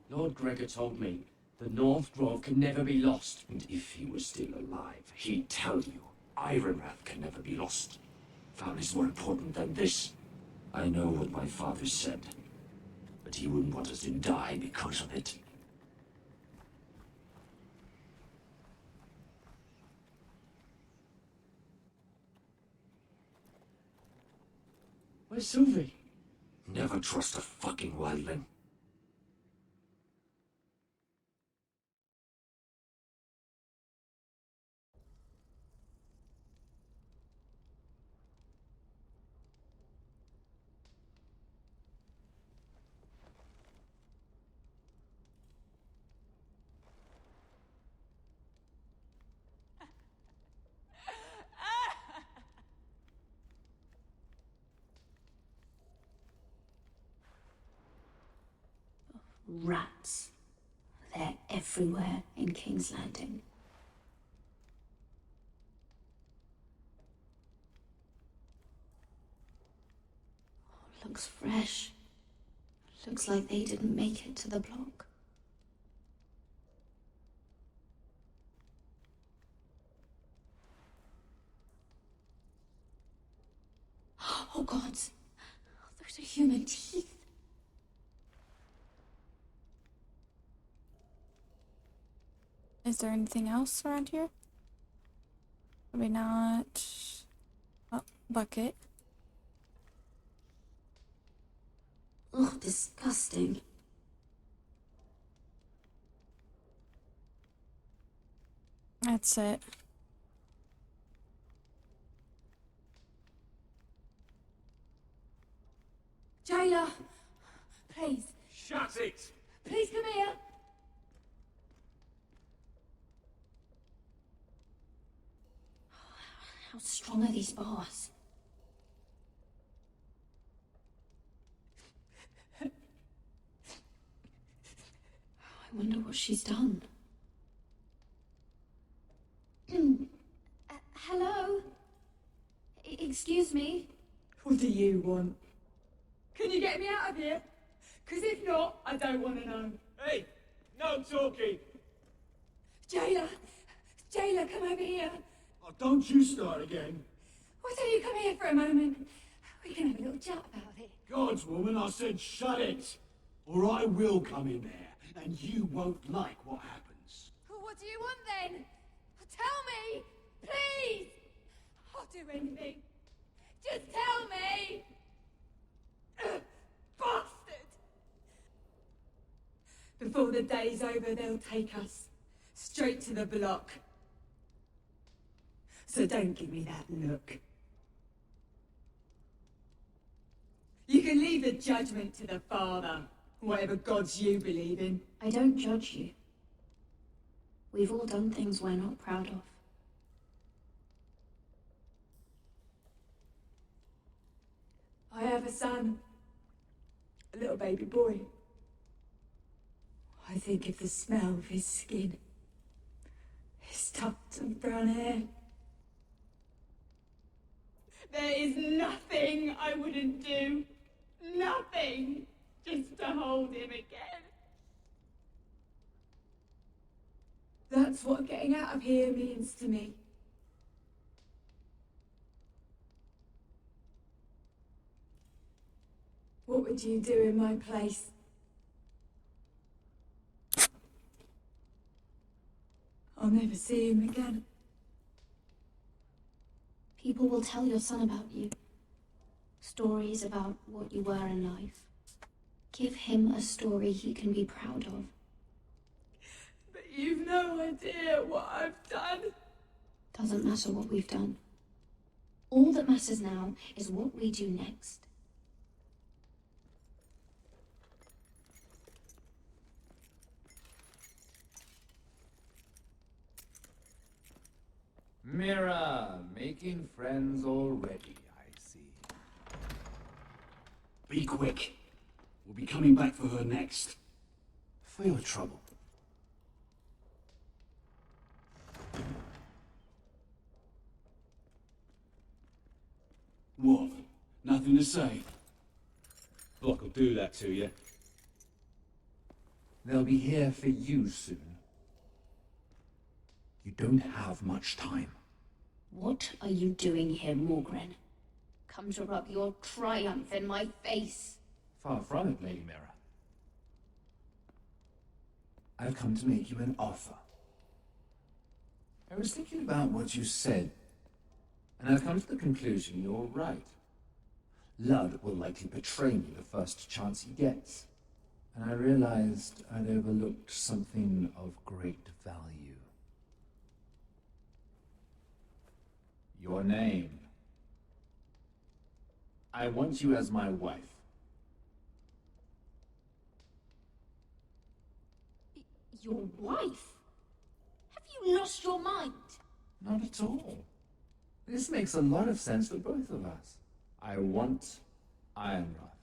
Lord Gregor told me the North Grove can never be lost. And if he were still alive, he'd tell you Ironrath can never be lost. Family's more important than this. I know what my father said, but he wouldn't want us to die because of it. Where's Sylvie? Never trust a fucking wildling. Rats. They're everywhere in King's Landing. Looks fresh. Looks like they didn't make it to the block. Oh God, those are human teeth. Is there anything else around here? Probably not. Oh, bucket. Oh, disgusting. That's it. Jailer, please. Shut it! Please come here. How strong are these bars? I wonder what she's done. Hello? Excuse me? What do you want? Can you get me out of here? Because if not, I don't want to know. Hey! No talking! Jailer! Jailer, come over here. Oh, don't you start again. Why don't you come here for a moment? We can have a little chat about it. God's woman, I said shut it. Or I will come in there, and you won't like what happens. Well, what do you want then? Tell me! Please! I'll do anything. Just tell me! Bastard! Before the day's over, they'll take us straight to the block. So don't give me that look. You can leave the judgment to the Father, whatever gods you believe in. I don't judge you. We've all done things we're not proud of. I have a son. A little baby boy. I think of the smell of his skin. His tufts of brown hair. There is nothing I wouldn't do. Nothing. Just to hold him again. That's what getting out of here means to me. What would you do in my place? I'll never see him again. People will tell your son about you. Stories about what you were in life. Give him a story he can be proud of. But you've no idea what I've done. Doesn't matter what we've done. All that matters now is what we do next. Mira, making friends already, I see. Be quick. We'll be coming back for her next. For your trouble. What? Nothing to say? Block will do that to you. They'll be here for you soon. You don't have much time. What are you doing here, Morgren? Come to rub your triumph in my face. Far from it, Lady Mira. I've come to make you an offer. I was thinking about what you said, and I've come to the conclusion you're right. Ludd will likely betray me the first chance he gets, and I realized I'd overlooked something of great value. Your name. I want you as my wife. Your wife? Have you lost your mind? Not at all. This makes a lot of sense for both of us. I want Ironrath,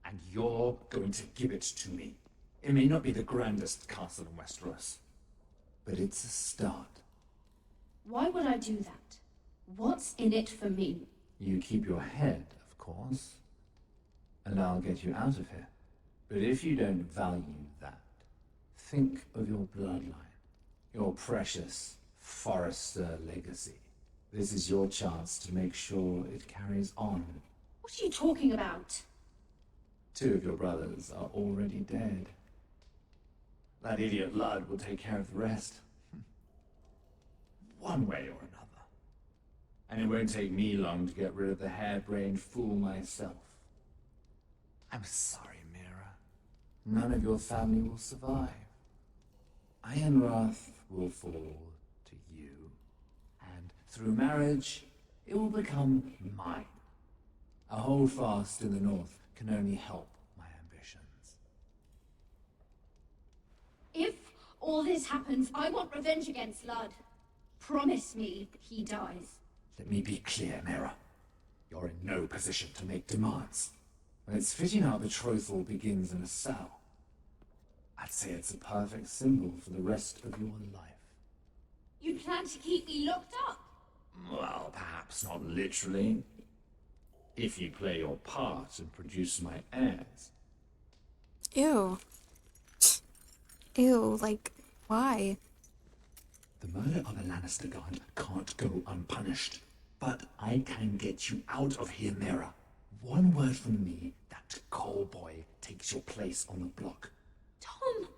and you're going to give it to me. It may not be the grandest castle in Westeros, but it's a start. Why would I do that? What's in it for me? You keep your head, of course, and I'll get you out of here. But if you don't value that, think of your bloodline, your precious Forrester legacy. This is your chance to make sure it carries on. What are you talking about? 2 of your brothers are already dead. That idiot Ludd will take care of the rest. One way or another. And it won't take me long to get rid of the harebrained fool myself. I'm sorry, Mira. None of your family will survive. Ironrath will fall to you, and through marriage, it will become mine. A holdfast in the north can only help my ambitions. If all this happens, I want revenge against Ludd. Promise me he dies. Let me be clear, Mira. You're in no position to make demands. When it's fitting our betrothal begins in a cell, I'd say it's a perfect symbol for the rest of your life. You plan to keep me locked up? Well, perhaps not literally. If you play your part and produce my heirs. Ew. Ew, like, why? The murder of a Lannister guard can't go unpunished. But I can get you out of here, Mira. One word from me, that call boy takes your place on the block. Tom!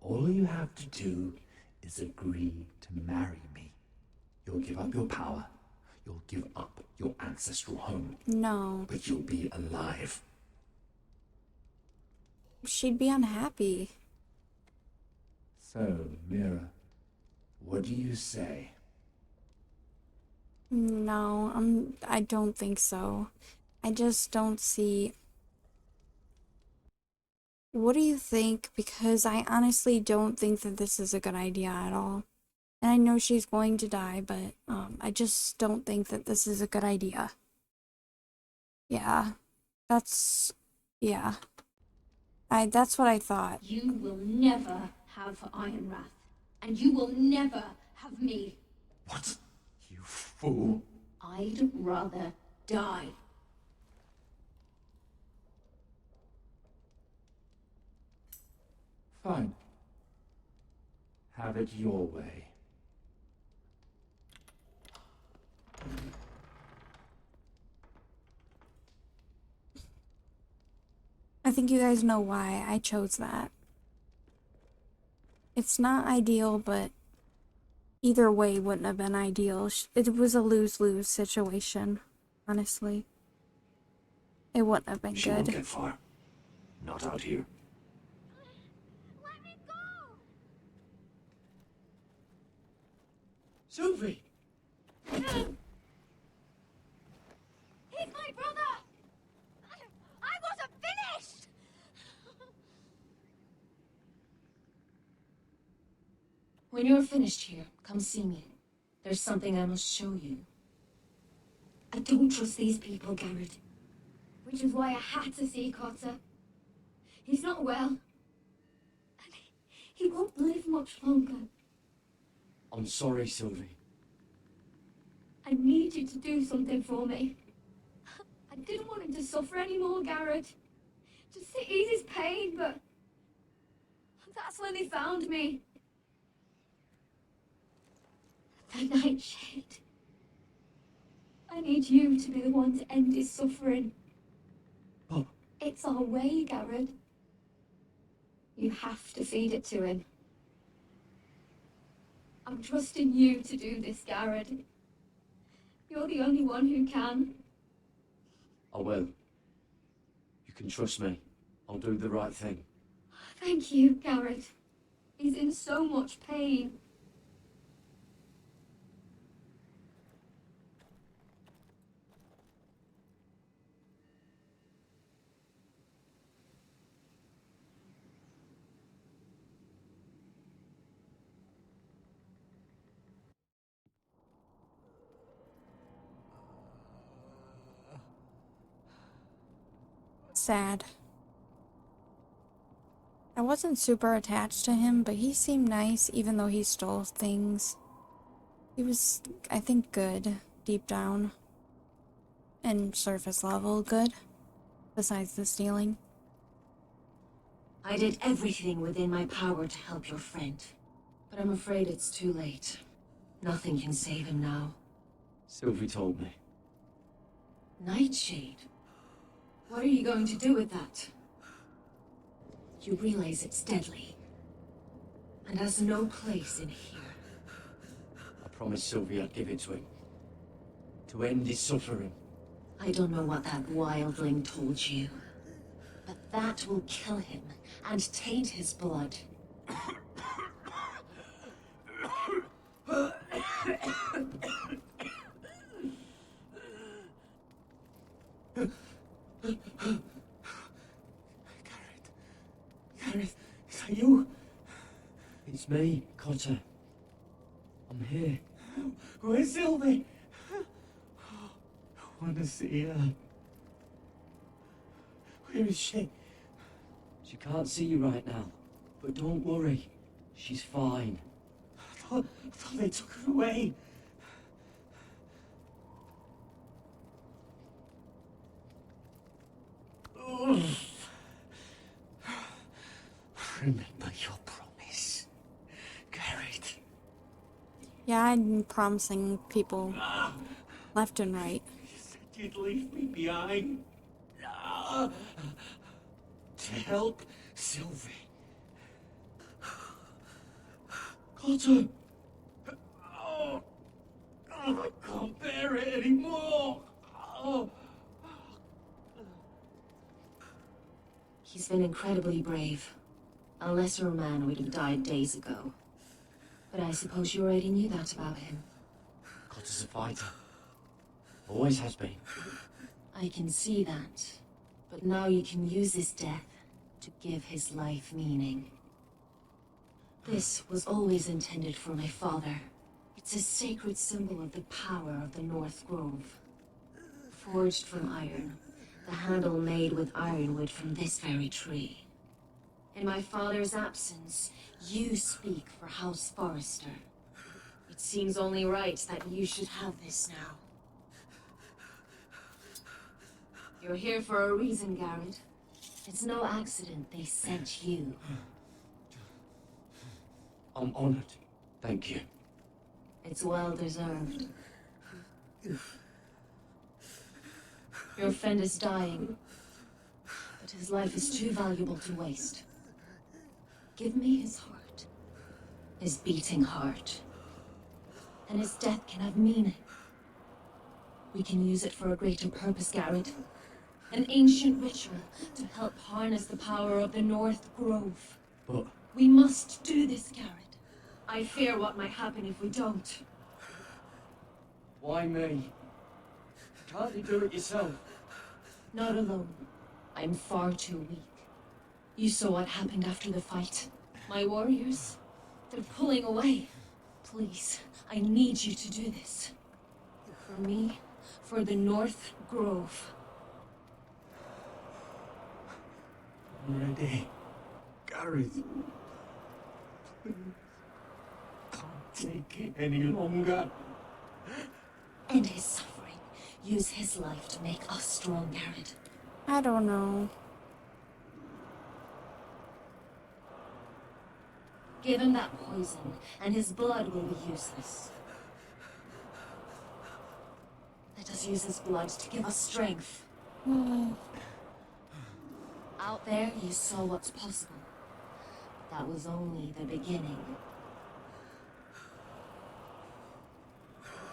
All you have to do is agree to marry me. You'll give up your power. You'll give up your ancestral home. No. But you'll be alive. She'd be unhappy. So, Mira, what do you say? No, I don't think so. I just don't see... What do you think? Because I honestly don't think that this is a good idea at all. And I know she's going to die, but I just don't think that this is a good idea. Yeah. Yeah. That's what I thought. You will never have Ironrath. And you will never have me. What? You fool. I'd rather die. Fine. Have it your way. I think you guys know why I chose that. It's not ideal, but Either way wouldn't have been ideal. It was a lose-lose situation, honestly. It wouldn't have been She won't good. get far. Not out here. Let me go! Sylvie! He's my brother! I wasn't finished! When you're finished here, come see me. There's something I must show you. I don't trust these people, Garrett. Which is why I had to see Cotter. He's not well. And he won't live much longer. I'm sorry, Sylvie. I need you to do something for me. I didn't want him to suffer anymore, Garrett. Just to ease his pain, but that's when they found me. The Nightshade. I need you to be the one to end his suffering. But It's our way, Garrett. You have to feed it to him. I'm trusting you to do this, Garrett. You're the only one who can. I will. You can trust me. I'll do the right thing. Thank you, Garrett. He's in so much pain. Sad. I wasn't super attached to him, but he seemed nice even though he stole things. He was, I think, good deep down. And surface level good, besides the stealing. I did everything within my power to help your friend. But I'm afraid it's too late. Nothing can save him now. Sylvie told me. Nightshade? What are you going to do with that? You realize it's deadly. And has no place in here. I promised Sylvie I'd give it to him. To end his suffering. I don't know what that wildling told you. But that will kill him and taint his blood. Gareth, is that you? It's me, Cotter. I'm here. Where's Sylvie? I want to see her. Where is she? She can't see you right now. But don't worry. She's fine. I thought they took her away. Oh. Remember your promise, Garrett. Yeah, I'm promising people left and right. You said you'd leave me behind. To help Sylvie. Cotter! Oh, I can't bear it anymore. Oh. He's been incredibly brave. A lesser man would have died days ago. But I suppose you already knew that about him. Cotter's a fighter. Always has been. I can see that. But now you can use his death to give his life meaning. This was always intended for my father. It's a sacred symbol of the power of the North Grove. Forged from iron, the handle made with ironwood from this very tree. In my father's absence, you speak for House Forrester. It seems only right that you should have this now. You're here for a reason, Garrett. It's no accident they sent you. I'm honored. Thank you. It's well deserved. Your friend is dying, but his life is too valuable to waste. Give me his heart. His beating heart. and his death can have meaning. We can use it for a greater purpose, Garrett. An ancient ritual to help harness the power of the North Grove. But We must do this, Garrett. I fear what might happen if we don't. why me? Can't you do it yourself? Not alone. I'm far too weak. You saw what happened after the fight. My warriors, they're pulling away. Please, I need you to do this. For me, for the North Grove. I'm ready. Gareth. Please. Can't take it any longer. End his suffering. Use his life to make us strong, Garrett. I don't know. Give him that poison, and his blood will be useless. Let us use his blood to give us strength. Out there, you saw what's possible. That was only the beginning.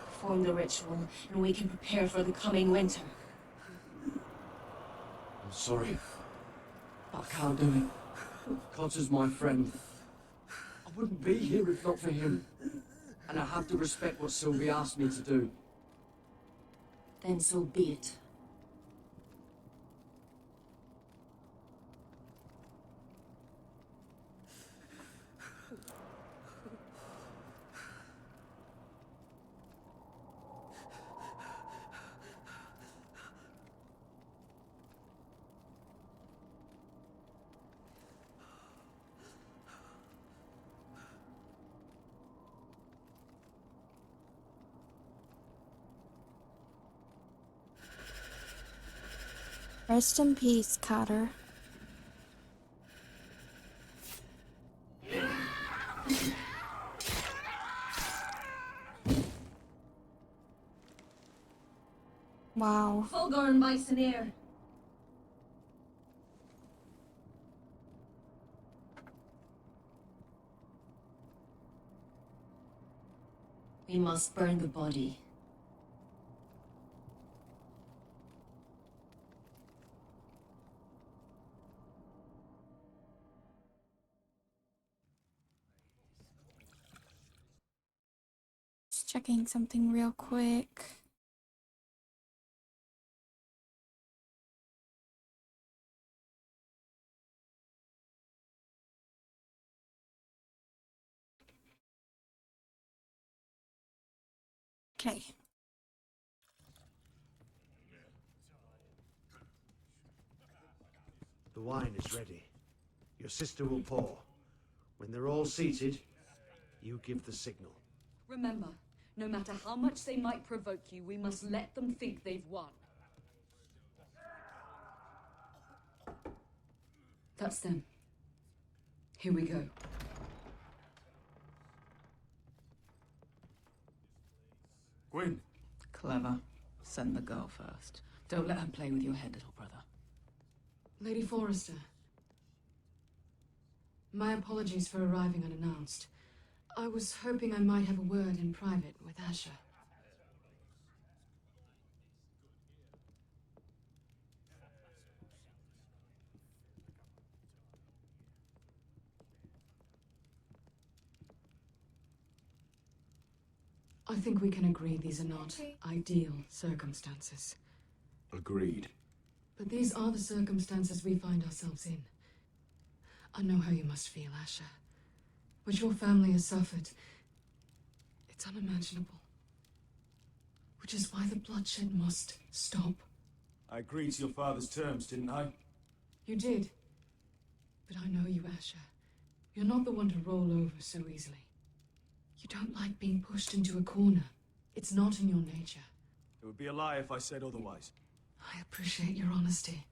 Perform the ritual, and we can prepare for the coming winter. I'm sorry. I can't do it. Cotter's my friend. I wouldn't be here if not for him. And I have to respect what Sylvie asked me to do. Then so be it. Rest in peace, Cotter. Wow. Fulgur and Mysoneer. We must burn the body. Just checking something real quick. Okay. The wine is ready. Your sister will pour. When they're all seated, you give the signal. Remember, no matter how much they might provoke you, we must let them think they've won. That's them. Here we go. Gwyn. Clever. Send the girl first. Don't let her play with your head, little brother. Lady Forrester. My apologies for arriving unannounced. I was hoping I might have a word in private with Asher. I think we can agree these are not ideal circumstances. Agreed. But these are the circumstances we find ourselves in. I know how you must feel, Asher. What your family has suffered, it's unimaginable. Which is why the bloodshed must stop. I agreed to your father's terms, didn't I? You did. But I know you, Asher. You're not the one to roll over so easily. You don't like being pushed into a corner. It's not in your nature. It would be a lie if I said otherwise. I appreciate your honesty.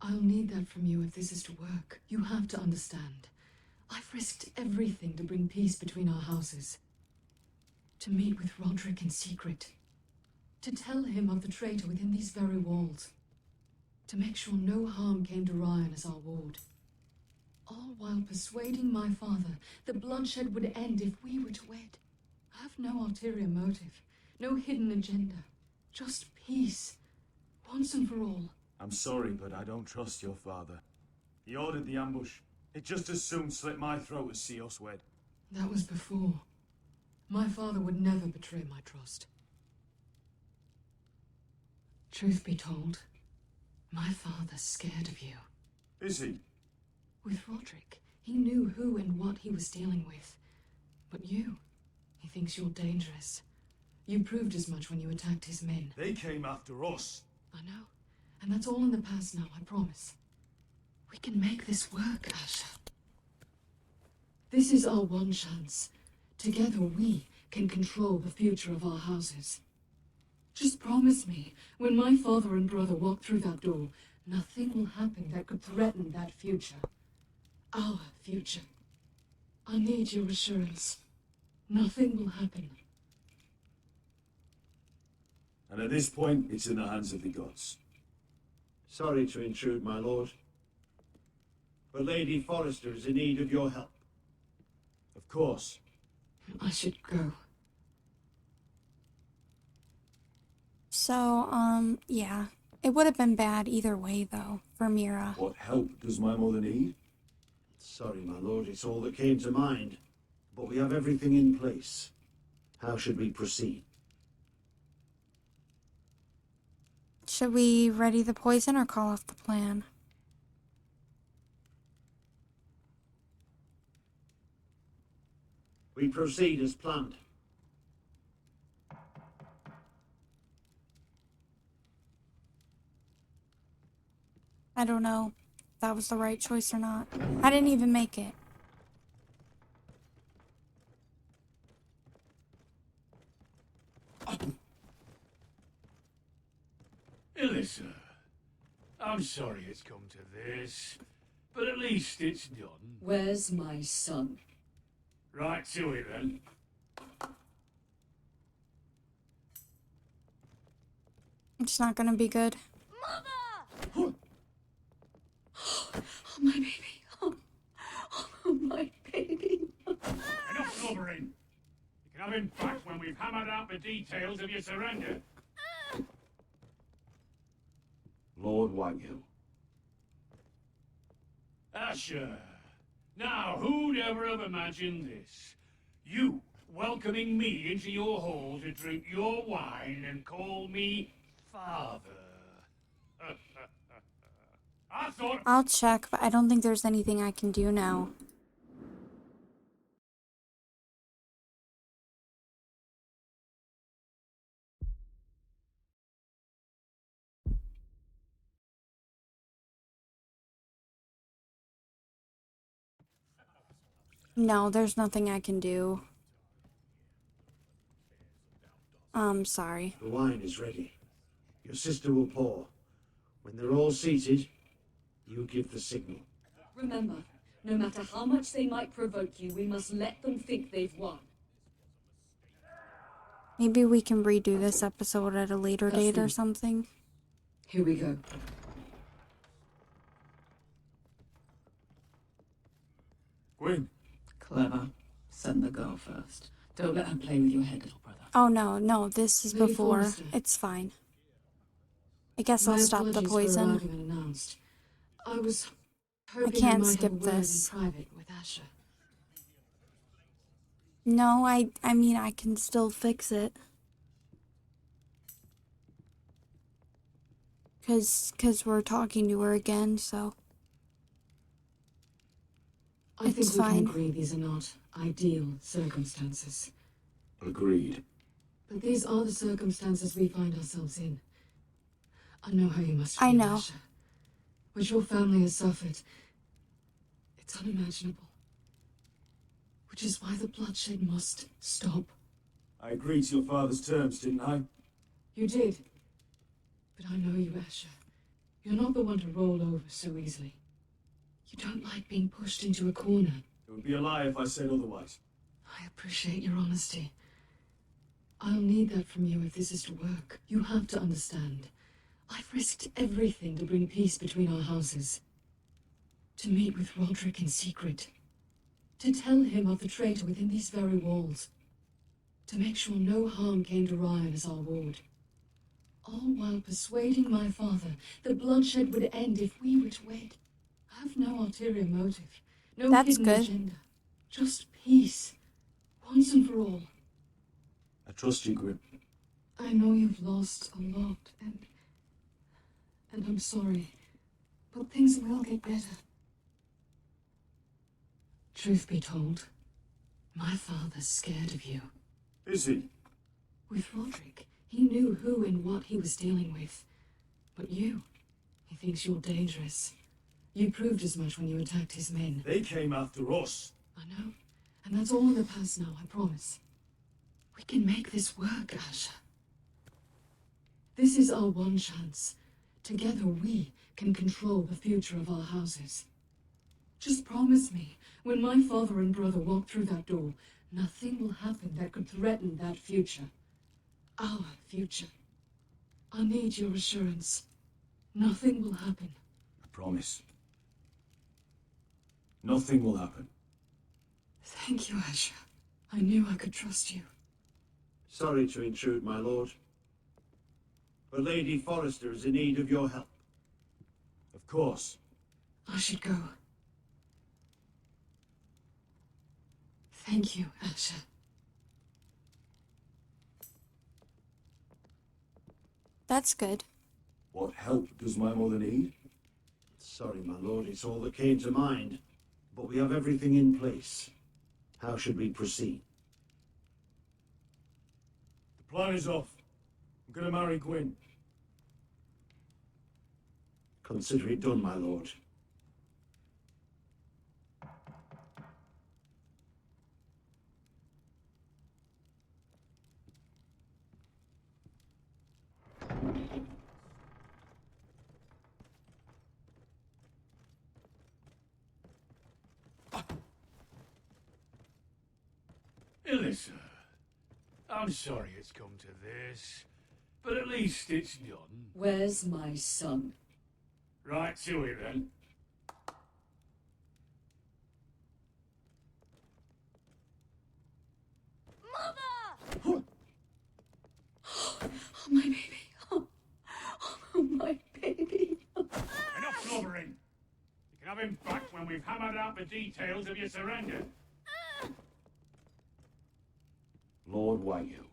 I'll need that from you if this is to work. You have to understand. I've risked everything to bring peace between our houses. To meet with Roderick in secret. To tell him of the traitor within these very walls. To make sure no harm came to Ryan as our ward. All while persuading my father that bloodshed would end if we were to wed. I have no ulterior motive, no hidden agenda. Just peace, once and for all. I'm sorry, but I don't trust your father. He ordered the ambush. He'd just as soon slit my throat as see us wed. That was before. My father would never betray my trust. Truth be told, my father's scared of you. Is he? With Roderick, he knew who and what he was dealing with. But you, he thinks you're dangerous. You proved as much when you attacked his men. They came after us. I know. And that's all in the past now, I promise. We can make this work, Asher. This is our one chance. Together we can control the future of our houses. Just promise me, when my father and brother walk through that door, nothing will happen that could threaten that future. Our future. I need your assurance. Nothing will happen. And at this point, it's in the hands of the gods. Sorry to intrude, my lord. But Lady Forrester is in need of your help. Of course. I should go. So, yeah. It would have been bad either way, though, for Mira. What help does my mother need? Sorry, my lord, it's all that came to mind. But we have everything in place. How should we proceed? Should we ready the poison or call off the plan? We proceed as planned. I don't know if that was the right choice or not. I didn't even make it. Elissa, I'm sorry it's come to this, but at least it's done. Where's my son? Right to it then. It's not gonna be good. Oh, my baby. Oh, my baby. Enough blubbering. You can have him back when we've hammered out the details of your surrender. Lord Whitehill. Asher. Now, who'd ever have imagined this? You welcoming me into your hall to drink your wine and call me father. I thought... I'll check, but I don't think there's anything I can do now. No, there's nothing I can do. I'm sorry. The wine is ready. Your sister will pour. When they're all seated, you give the signal. Remember, no matter how much they might provoke you, we must let them think they've won. Maybe we can redo this episode at a later date or something. Here we go. Gwyn. Clever. Send the girl first. Don't let her play with your head, little brother. Oh no, this is Lady before. Forrester. It's fine. I guess My I'll stop the apologies for poison. arriving unannounced. I was hoping can't might skip have a word this. in private with Asher. No, I mean, I can still fix it. Cause we're talking to her again, so. I think It's we fine. can agree these are not ideal circumstances. Agreed. But these are the circumstances we find ourselves in. I know how you must feel, I know. Asher. What your family has suffered, it's unimaginable. Which is why the bloodshed must stop. I agreed to your father's terms, didn't I? You did. But I know you, Asher. You're not the one to roll over so easily. You don't like being pushed into a corner. It would be a lie if I said otherwise. I appreciate your honesty. I'll need that from you if this is to work. You have to understand. I've risked everything to bring peace between our houses. To meet with Roderick in secret. To tell him of the traitor within these very walls. to make sure no harm came to Ryan as our ward. All while persuading my father that bloodshed would end if we were to wed. I have no ulterior motive, no That's hidden good. agenda. Just peace, once and for all. I trust you, Gwyn. I know you've lost a lot, and I'm sorry, but things will get better. Truth be told, my father's scared of you. Is he? With Roderick, he knew who and what he was dealing with. But you, he thinks you're dangerous. You proved as much when you attacked his men. They came after us. I know, and that's all in the past now, I promise. We can make this work, Asher. This is our one chance. Together we can control the future of our houses. Just promise me, when my father and brother walk through that door, nothing will happen that could threaten that future. Our future. I need your assurance. Nothing will happen. I promise. Nothing will happen. Thank you, Asher. I knew I could trust you. Sorry to intrude, my lord. But Lady Forrester is in need of your help. Of course. I should go. Thank you, Asher. That's good. What help does my mother need? Sorry, my lord, it's all that came to mind. But we have everything in place. How should we proceed? The plan is off. I'm gonna marry Gwyn. Consider it done, my lord. Elissa, I'm sorry it's come to this, but at least it's done. Where's my son? Right to it then. Mother! Oh, my baby. Oh, my baby. Enough blubbering. You can have him back when we've hammered out the details of your surrender. Lord Whitehill.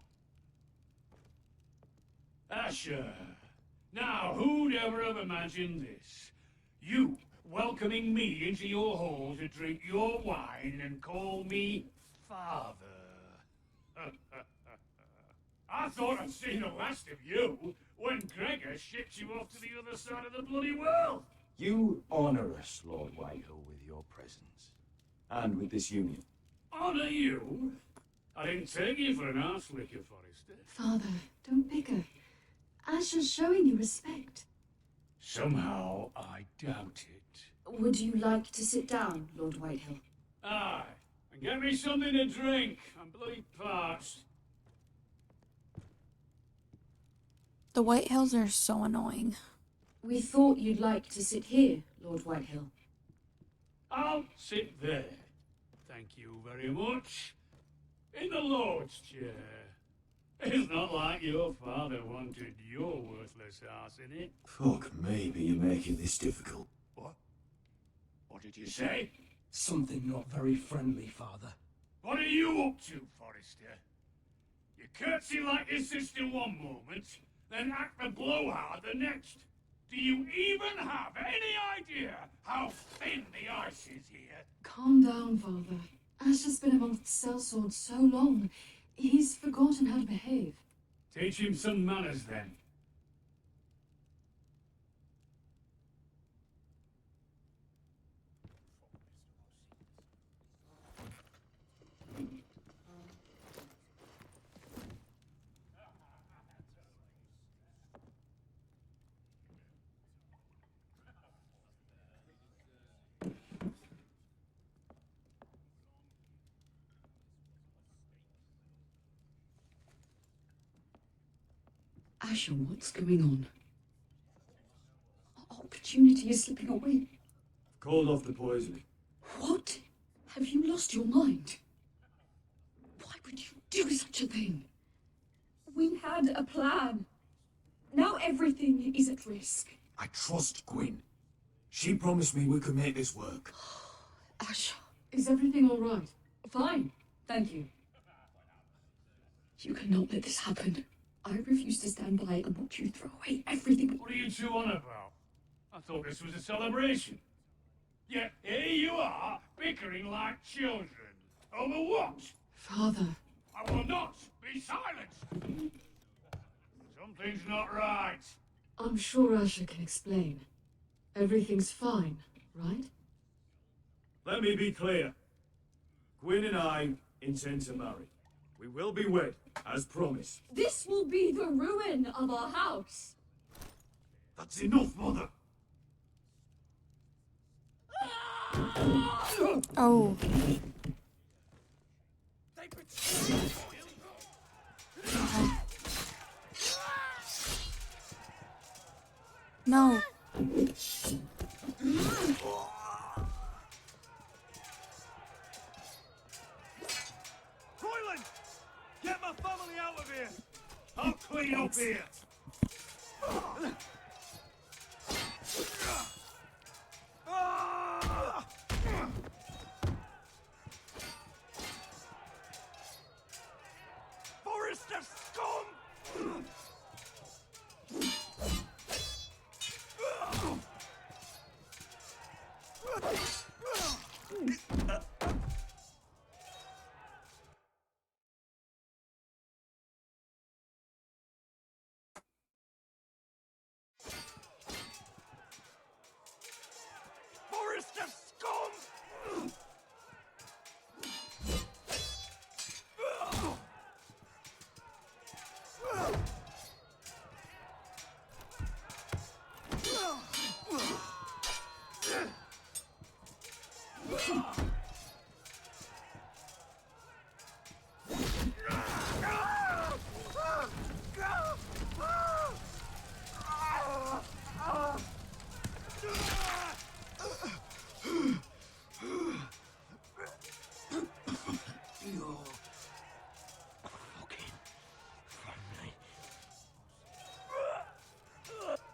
Asher. Now, who'd ever have imagined this? You welcoming me into your hall to drink your wine and call me father. I thought I'd seen the last of you when Gregor shipped you off to the other side of the bloody world. You honor us, Lord Whitehill, with your presence. And with this union. Honor you? I didn't take you for an arse licker, Forrester. Father, don't bicker. Asher's showing you respect. Somehow, I doubt it. Would you like to sit down, Lord Whitehill? Aye, and get me something to drink. I'm bloody parched. The Whitehills are so annoying. We thought you'd like to sit here, Lord Whitehill. I'll sit there. Thank you very much. In the Lord's chair. It's not like your father wanted your worthless ass in it. Fuck me, but you're making this difficult. What? What did you say? Something not very friendly, Father. What are you up to, Forrester? You curtsy like your sister one moment, then act the blowhard the next. Do you even have any idea how thin the ice is here? Calm down, Father. Asher's been amongst sellswords so long, he's forgotten how to behave. Teach him some manners, then. Asher, what's going on? Opportunity is slipping away. Called off the poisoning. What? Have you lost your mind? Why would you do such such a thing. We had a plan. Now everything is at risk. I trust Gwyn. She promised me we could make this work. Asha, is everything all right? Fine, thank you. You cannot let this happen. I refuse to stand by and watch you throw away everything. What are you two on about? I thought this was a celebration. Yet here you are, bickering like children. Over what? Father. I will not be silenced! Something's not right. I'm sure Asha can explain. Everything's fine, right? Let me be clear. Gwyn and I intend to marry. We will be wed, as promised. This will be the ruin of our house. That's enough, Mother! Oh. No. Royland! Get my family out of here! I'll clean up here! Forrester scum! Forrester scum!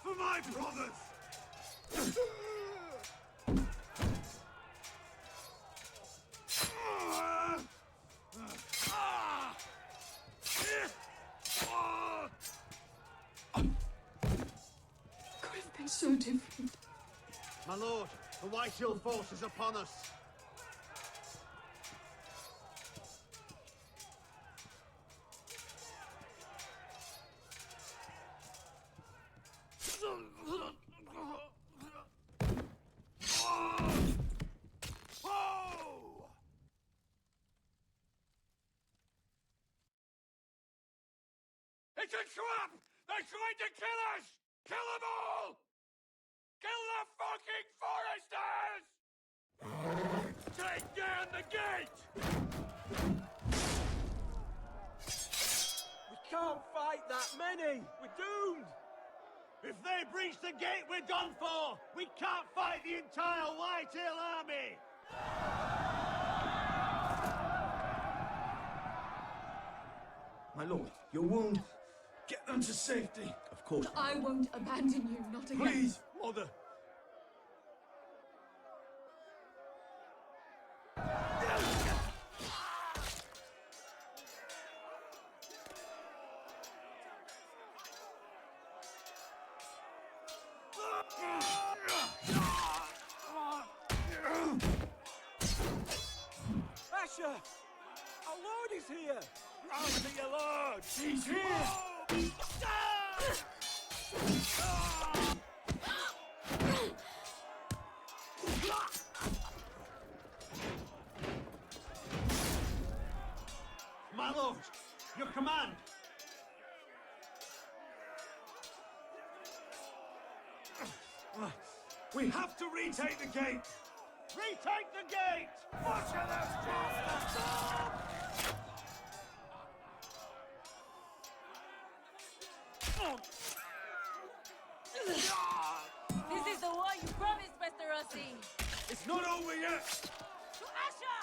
For my brothers! Could have been so different. My lord, the White Hill force is upon us. It's a trap! They're trying to kill us! Kill them all! Kill the fucking Foresters! Take down the gate! We can't fight that many! We're doomed! If they breach the gate, we're done for! We can't fight the entire White Hill army! My lord, your wound. Get them to safety. Of course. I won't abandon you, not again. Please, Mother. Asher! Our lord is here! Run to your lord! He's here! My lord, your command! We have to retake the gate! Retake the gate! Butcher those bastards! This is the war you promised, Mr. Rossi. It's not over yet! To Asha!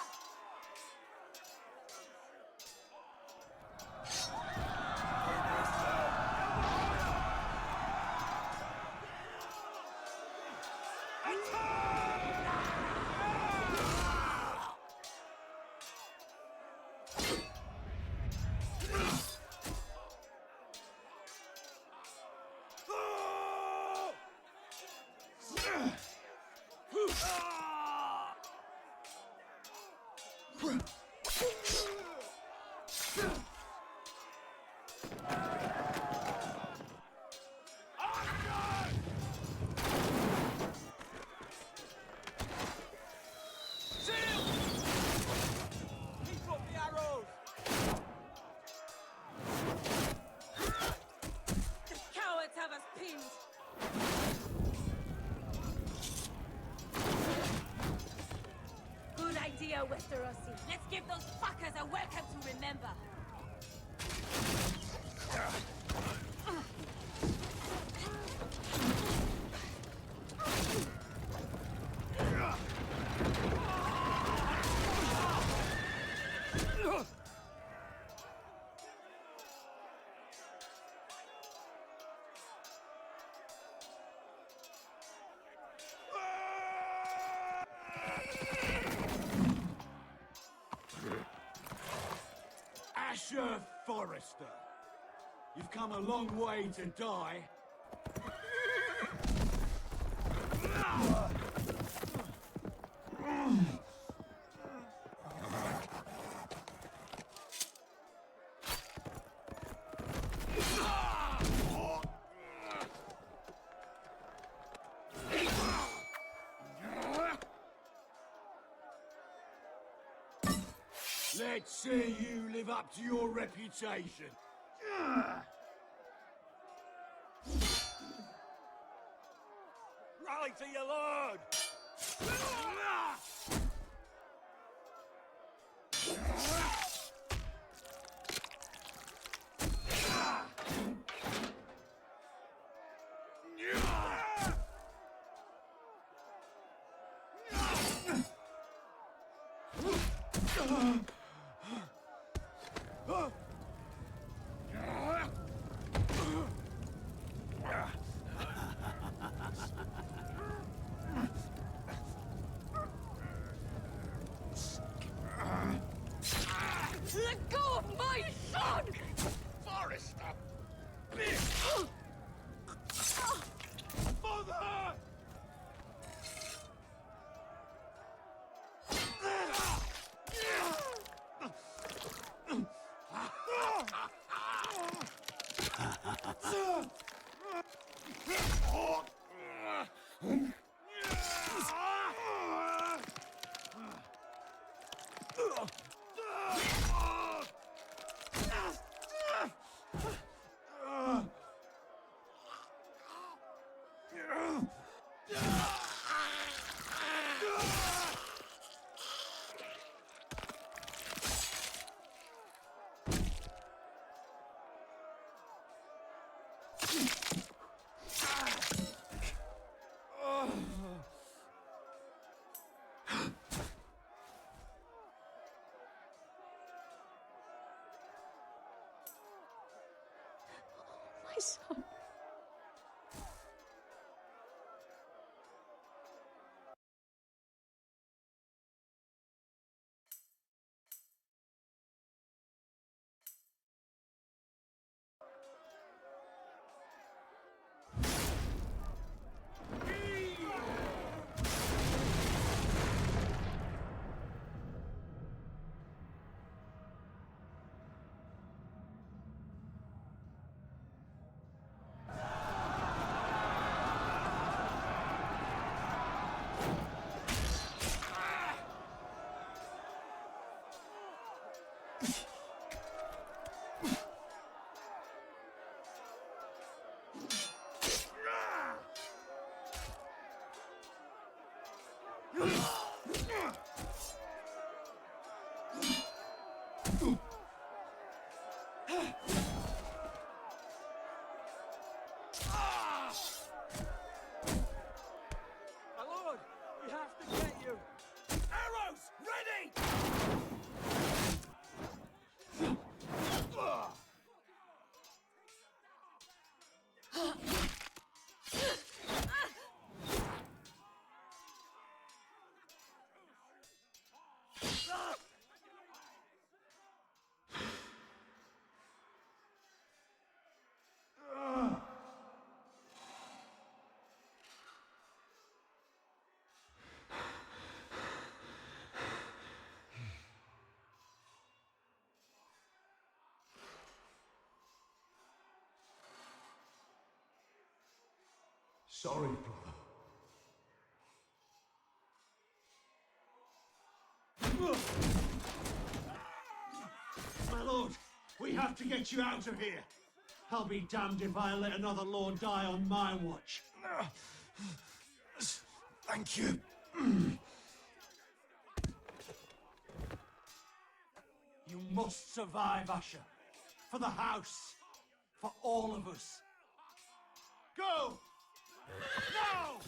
pinned! Good idea, Westerosi. Let's give those fuckers a welcome to remember. Asher Forrester, you've come a long way to die. Let's see you live up to your reputation. Rally to your lord! Let go of my son! Forrester! Bitch! Mother! My son. My lord, we have to get you. Arrows, ready! Sorry, brother. My lord, we have to get you out of here. I'll be damned if I let another lord die on my watch. Thank you. You must survive, Asher. For the house. For all of us. Go! Now!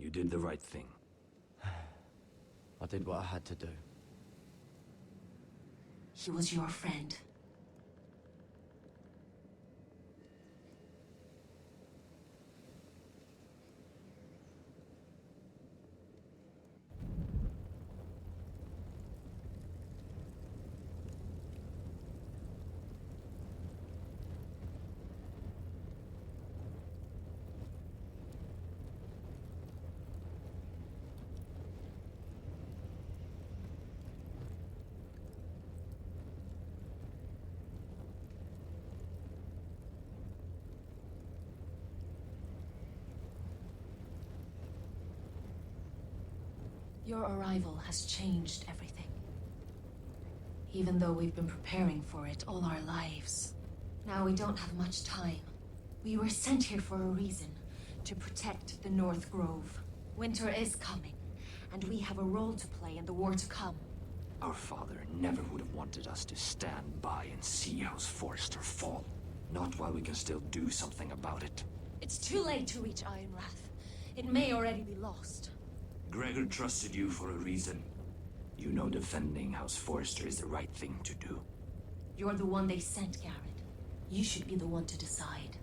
You did the right thing. I did what I had to do. He was your friend. Your arrival has changed everything. Even though we've been preparing for it all our lives. Now we don't have much time. We were sent here for a reason. To protect the North Grove. Winter is coming, and we have a role to play in the war to come. Our father never would have wanted us to stand by and see House Forrester fall. Not while we can still do something about it. It's too late to reach Ironrath. It may already be lost. Gregor trusted you for a reason. You know defending House Forrester is the right thing to do. You're the one they sent, Garrett. You should be the one to decide.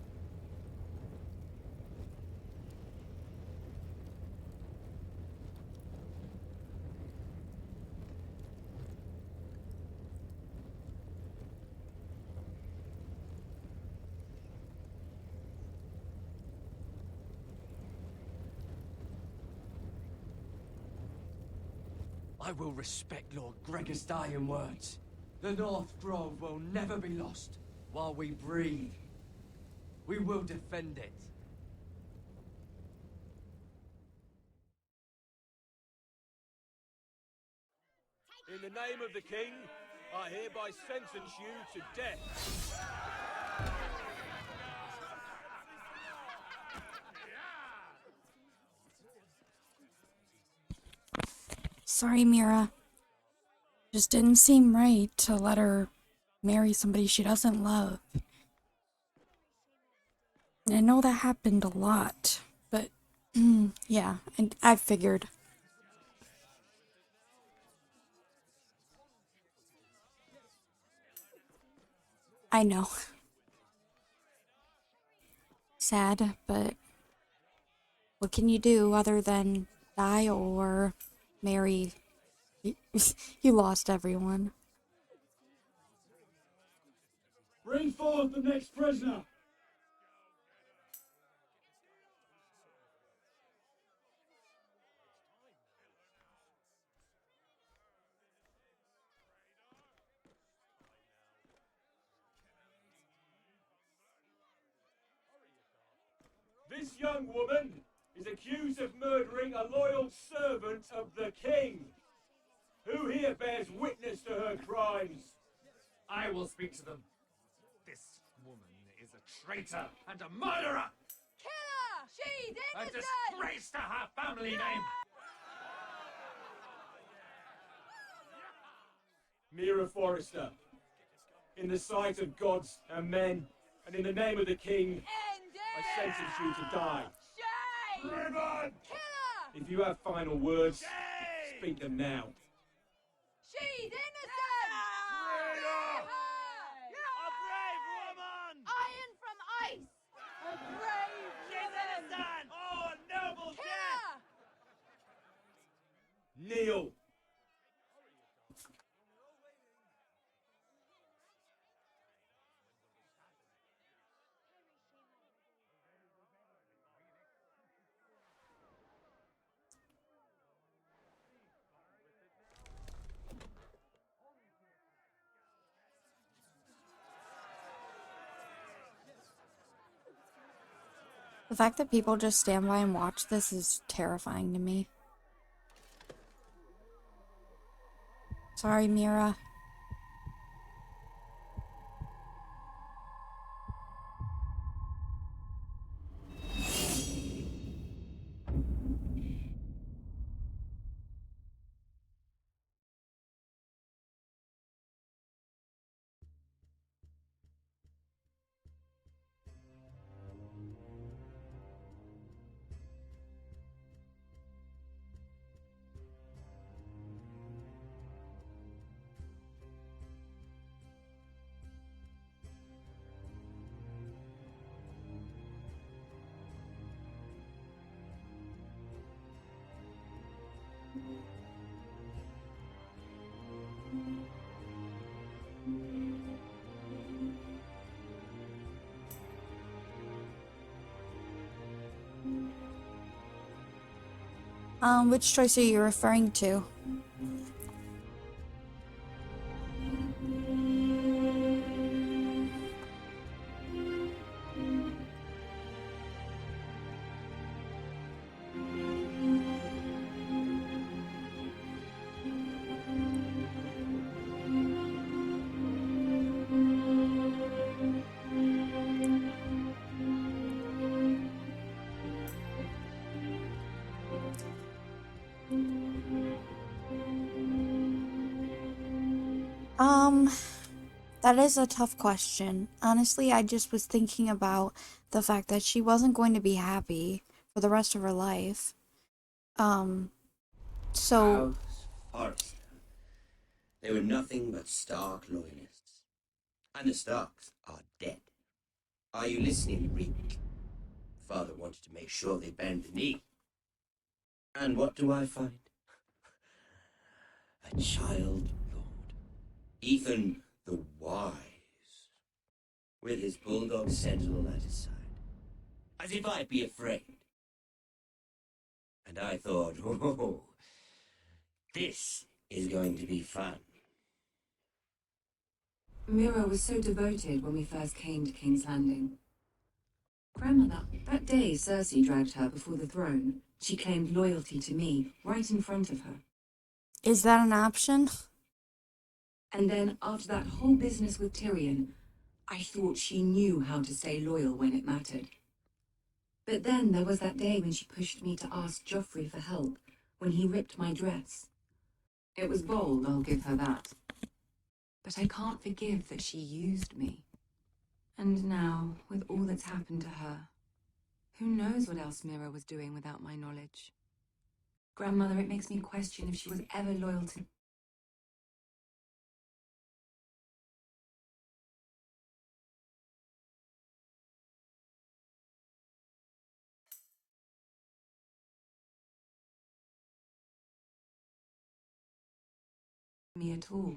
I will respect Lord Gregor's dying words. The North Grove will never be lost while we breathe. We will defend it. In the name of the King, I hereby sentence you to death. Sorry, Mira. Just didn't seem right to let her marry somebody she doesn't love. And I know that happened a lot, but yeah, and I figured. I know. Sad, but what can you do other than die or marry? You lost everyone. Bring forth the next prisoner! This young woman is accused of murdering a loyal servant of the king. Who here bears witness to her crimes? I will speak to them. This woman is a traitor and a murderer! Kill her! She's A innocent! disgrace to her family name! Mira Forrester, In the sight of gods and men, and in the name of the king, I sentence you to die. Shame! If you have final words, speak them now. She's innocent! Traitor! A brave woman! Iron from ice! A brave woman! Innocent! Oh, a noble death! Kneel. The fact that people just stand by and watch this is terrifying to me. Sorry, Mira. Which choice are you referring to? That is a tough question. Honestly, I just was thinking about the fact that she wasn't going to be happy for the rest of her life. So... House Forrester. They were nothing but Stark loyalists. And the Starks are dead. Are you listening, Reek? Father wanted to make sure they bend the knee. And what do I find? A child lord. Ethan the Wise. With his bulldog sentinel at his side. As if I'd be afraid. And I thought, oh, this is going to be fun. Mira was so devoted when we first came to King's Landing. Grandmother, that day Cersei dragged her before the throne, she claimed loyalty to me, right in front of her. Is that an option? And then, after that whole business with Tyrion, I thought she knew how to stay loyal when it mattered. But then there was that day when she pushed me to ask Joffrey for help, when he ripped my dress. It was bold, I'll give her that. But I can't forgive that she used me. And now, with all that's happened to her, who knows what else Mira was doing without my knowledge? Grandmother, it makes me question if she was ever loyal to... me at all.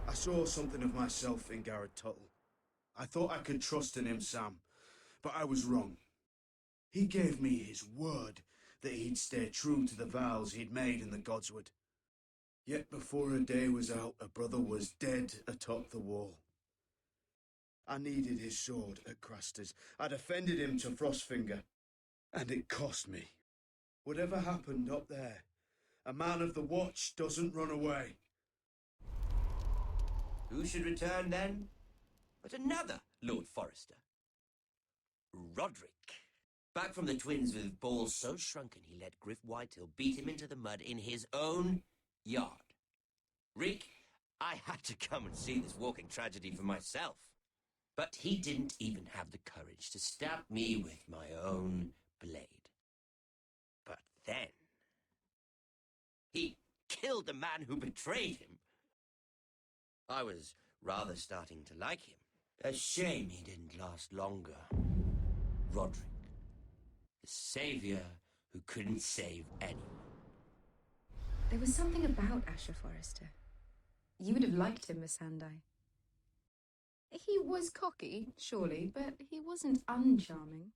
I saw something of myself in Garrett Tuttle. I thought I could trust in him, Sam, but I was wrong. He gave me his word that he'd stay true to the vows he'd made in the Godswood. Yet before a day was out, a brother was dead atop the wall. I needed his sword at Craster's. I defended him to Frostfinger, and it cost me. Whatever happened up there, a man of the Watch doesn't run away. Who should return then? But another Lord Forrester. Roderick. Back from the twins with balls so shrunken he let Griff Whitetail beat him into the mud in his own yard. Rick, I had to come and see this walking tragedy for myself. But he didn't even have the courage to stab me with my own blade. But then, he killed the man who betrayed him. I was rather starting to like him. A shame he didn't last longer. Roderick, the savior who couldn't save anyone. There was something about Asher Forrester. You would have liked him, Miss Sandai. He was cocky, surely, but he wasn't uncharming.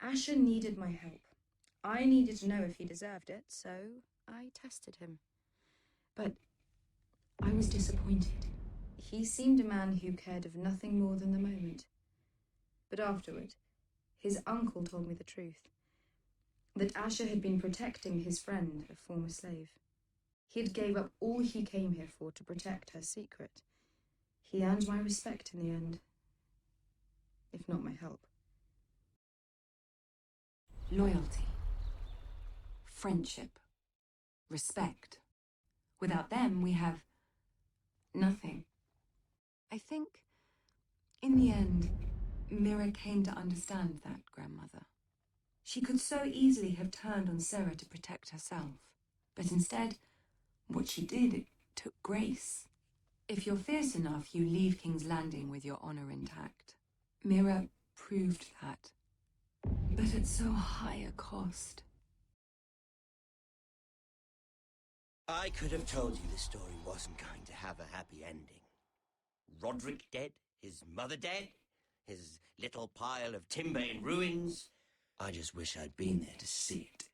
Asher needed my help. I needed to know if he deserved it, so I tested him. But I was disappointed. He seemed a man who cared of nothing more than the moment. But afterward, his uncle told me the truth. That Asher had been protecting his friend, a former slave. He had gave up all he came here for to protect her secret. He earned my respect in the end, if not my help. Loyalty, friendship, respect. Without them, we have nothing. I think, in the end, Mira came to understand that, Grandmother. She could so easily have turned on Sarah to protect herself. But instead, what she did, it took grace. If you're fierce enough, you leave King's Landing with your honor intact. Mira proved that. But at so high a cost. I could have told you the story wasn't going to have a happy ending. Roderick dead, his mother dead, his little pile of timber in ruins. I just wish I'd been there to see it.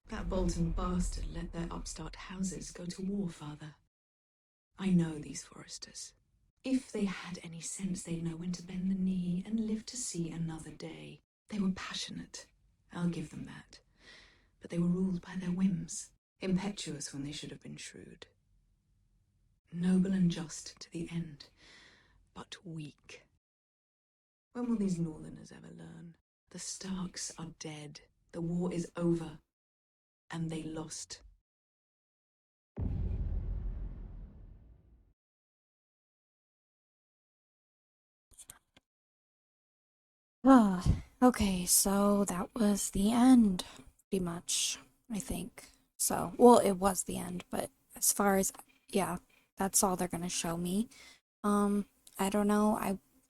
That Bolton bastard let their upstart houses go to war, Father. I know these Forresters. If they had any sense, they'd know when to bend the knee and live to see another day. They were passionate, I'll give them that. But they were ruled by their whims, impetuous when they should have been shrewd. Noble and just to the end, but weak. When will these Northerners ever learn? The Starks are dead, the war is over, and they lost. Ah, okay, so that was the end, pretty much, I think. So, well, it was the end, but as far as, yeah, that's all they're gonna show me. I don't know,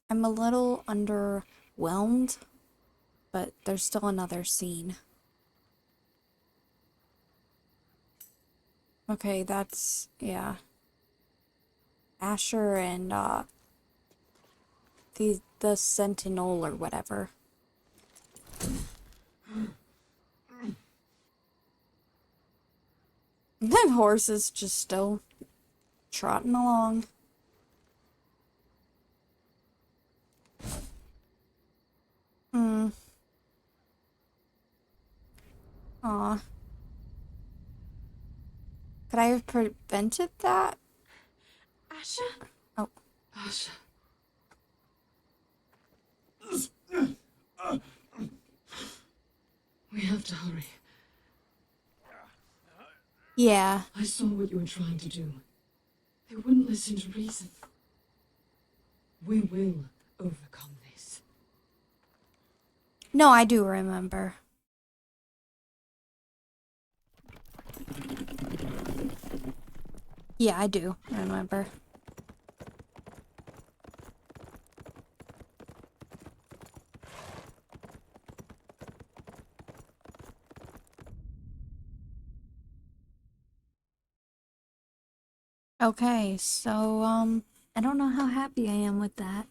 I'm a little underwhelmed, but there's still another scene. Okay, that's, yeah. Asher and, the Sentinel or whatever. That horse is just still trotting along. Hmm. Aw. Could I have prevented that? Asher? Oh. Asher. We have to hurry. Yeah. I saw what you were trying to do. They wouldn't listen to reason. We will overcome this. No, I do remember. Yeah, I do remember. Okay, so, I don't know how happy I am with that.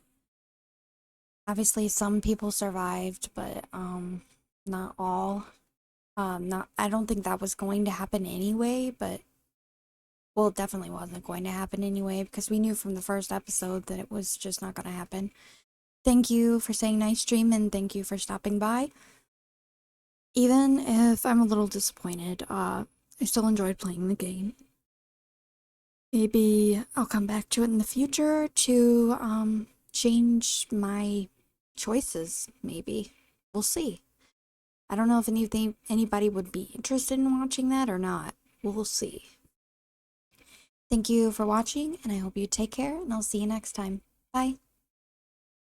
Obviously, some people survived, but, not all. I don't think that was going to happen anyway, but, well, it definitely wasn't going to happen anyway, because we knew from the first episode that it was just not going to happen. Thank you for saying nice stream, and thank you for stopping by. Even if I'm a little disappointed, I still enjoyed playing the game. Maybe I'll come back to it in the future to, change my choices, maybe. We'll see. I don't know if anybody would be interested in watching that or not. We'll see. Thank you for watching, and I hope you take care, and I'll see you next time. Bye.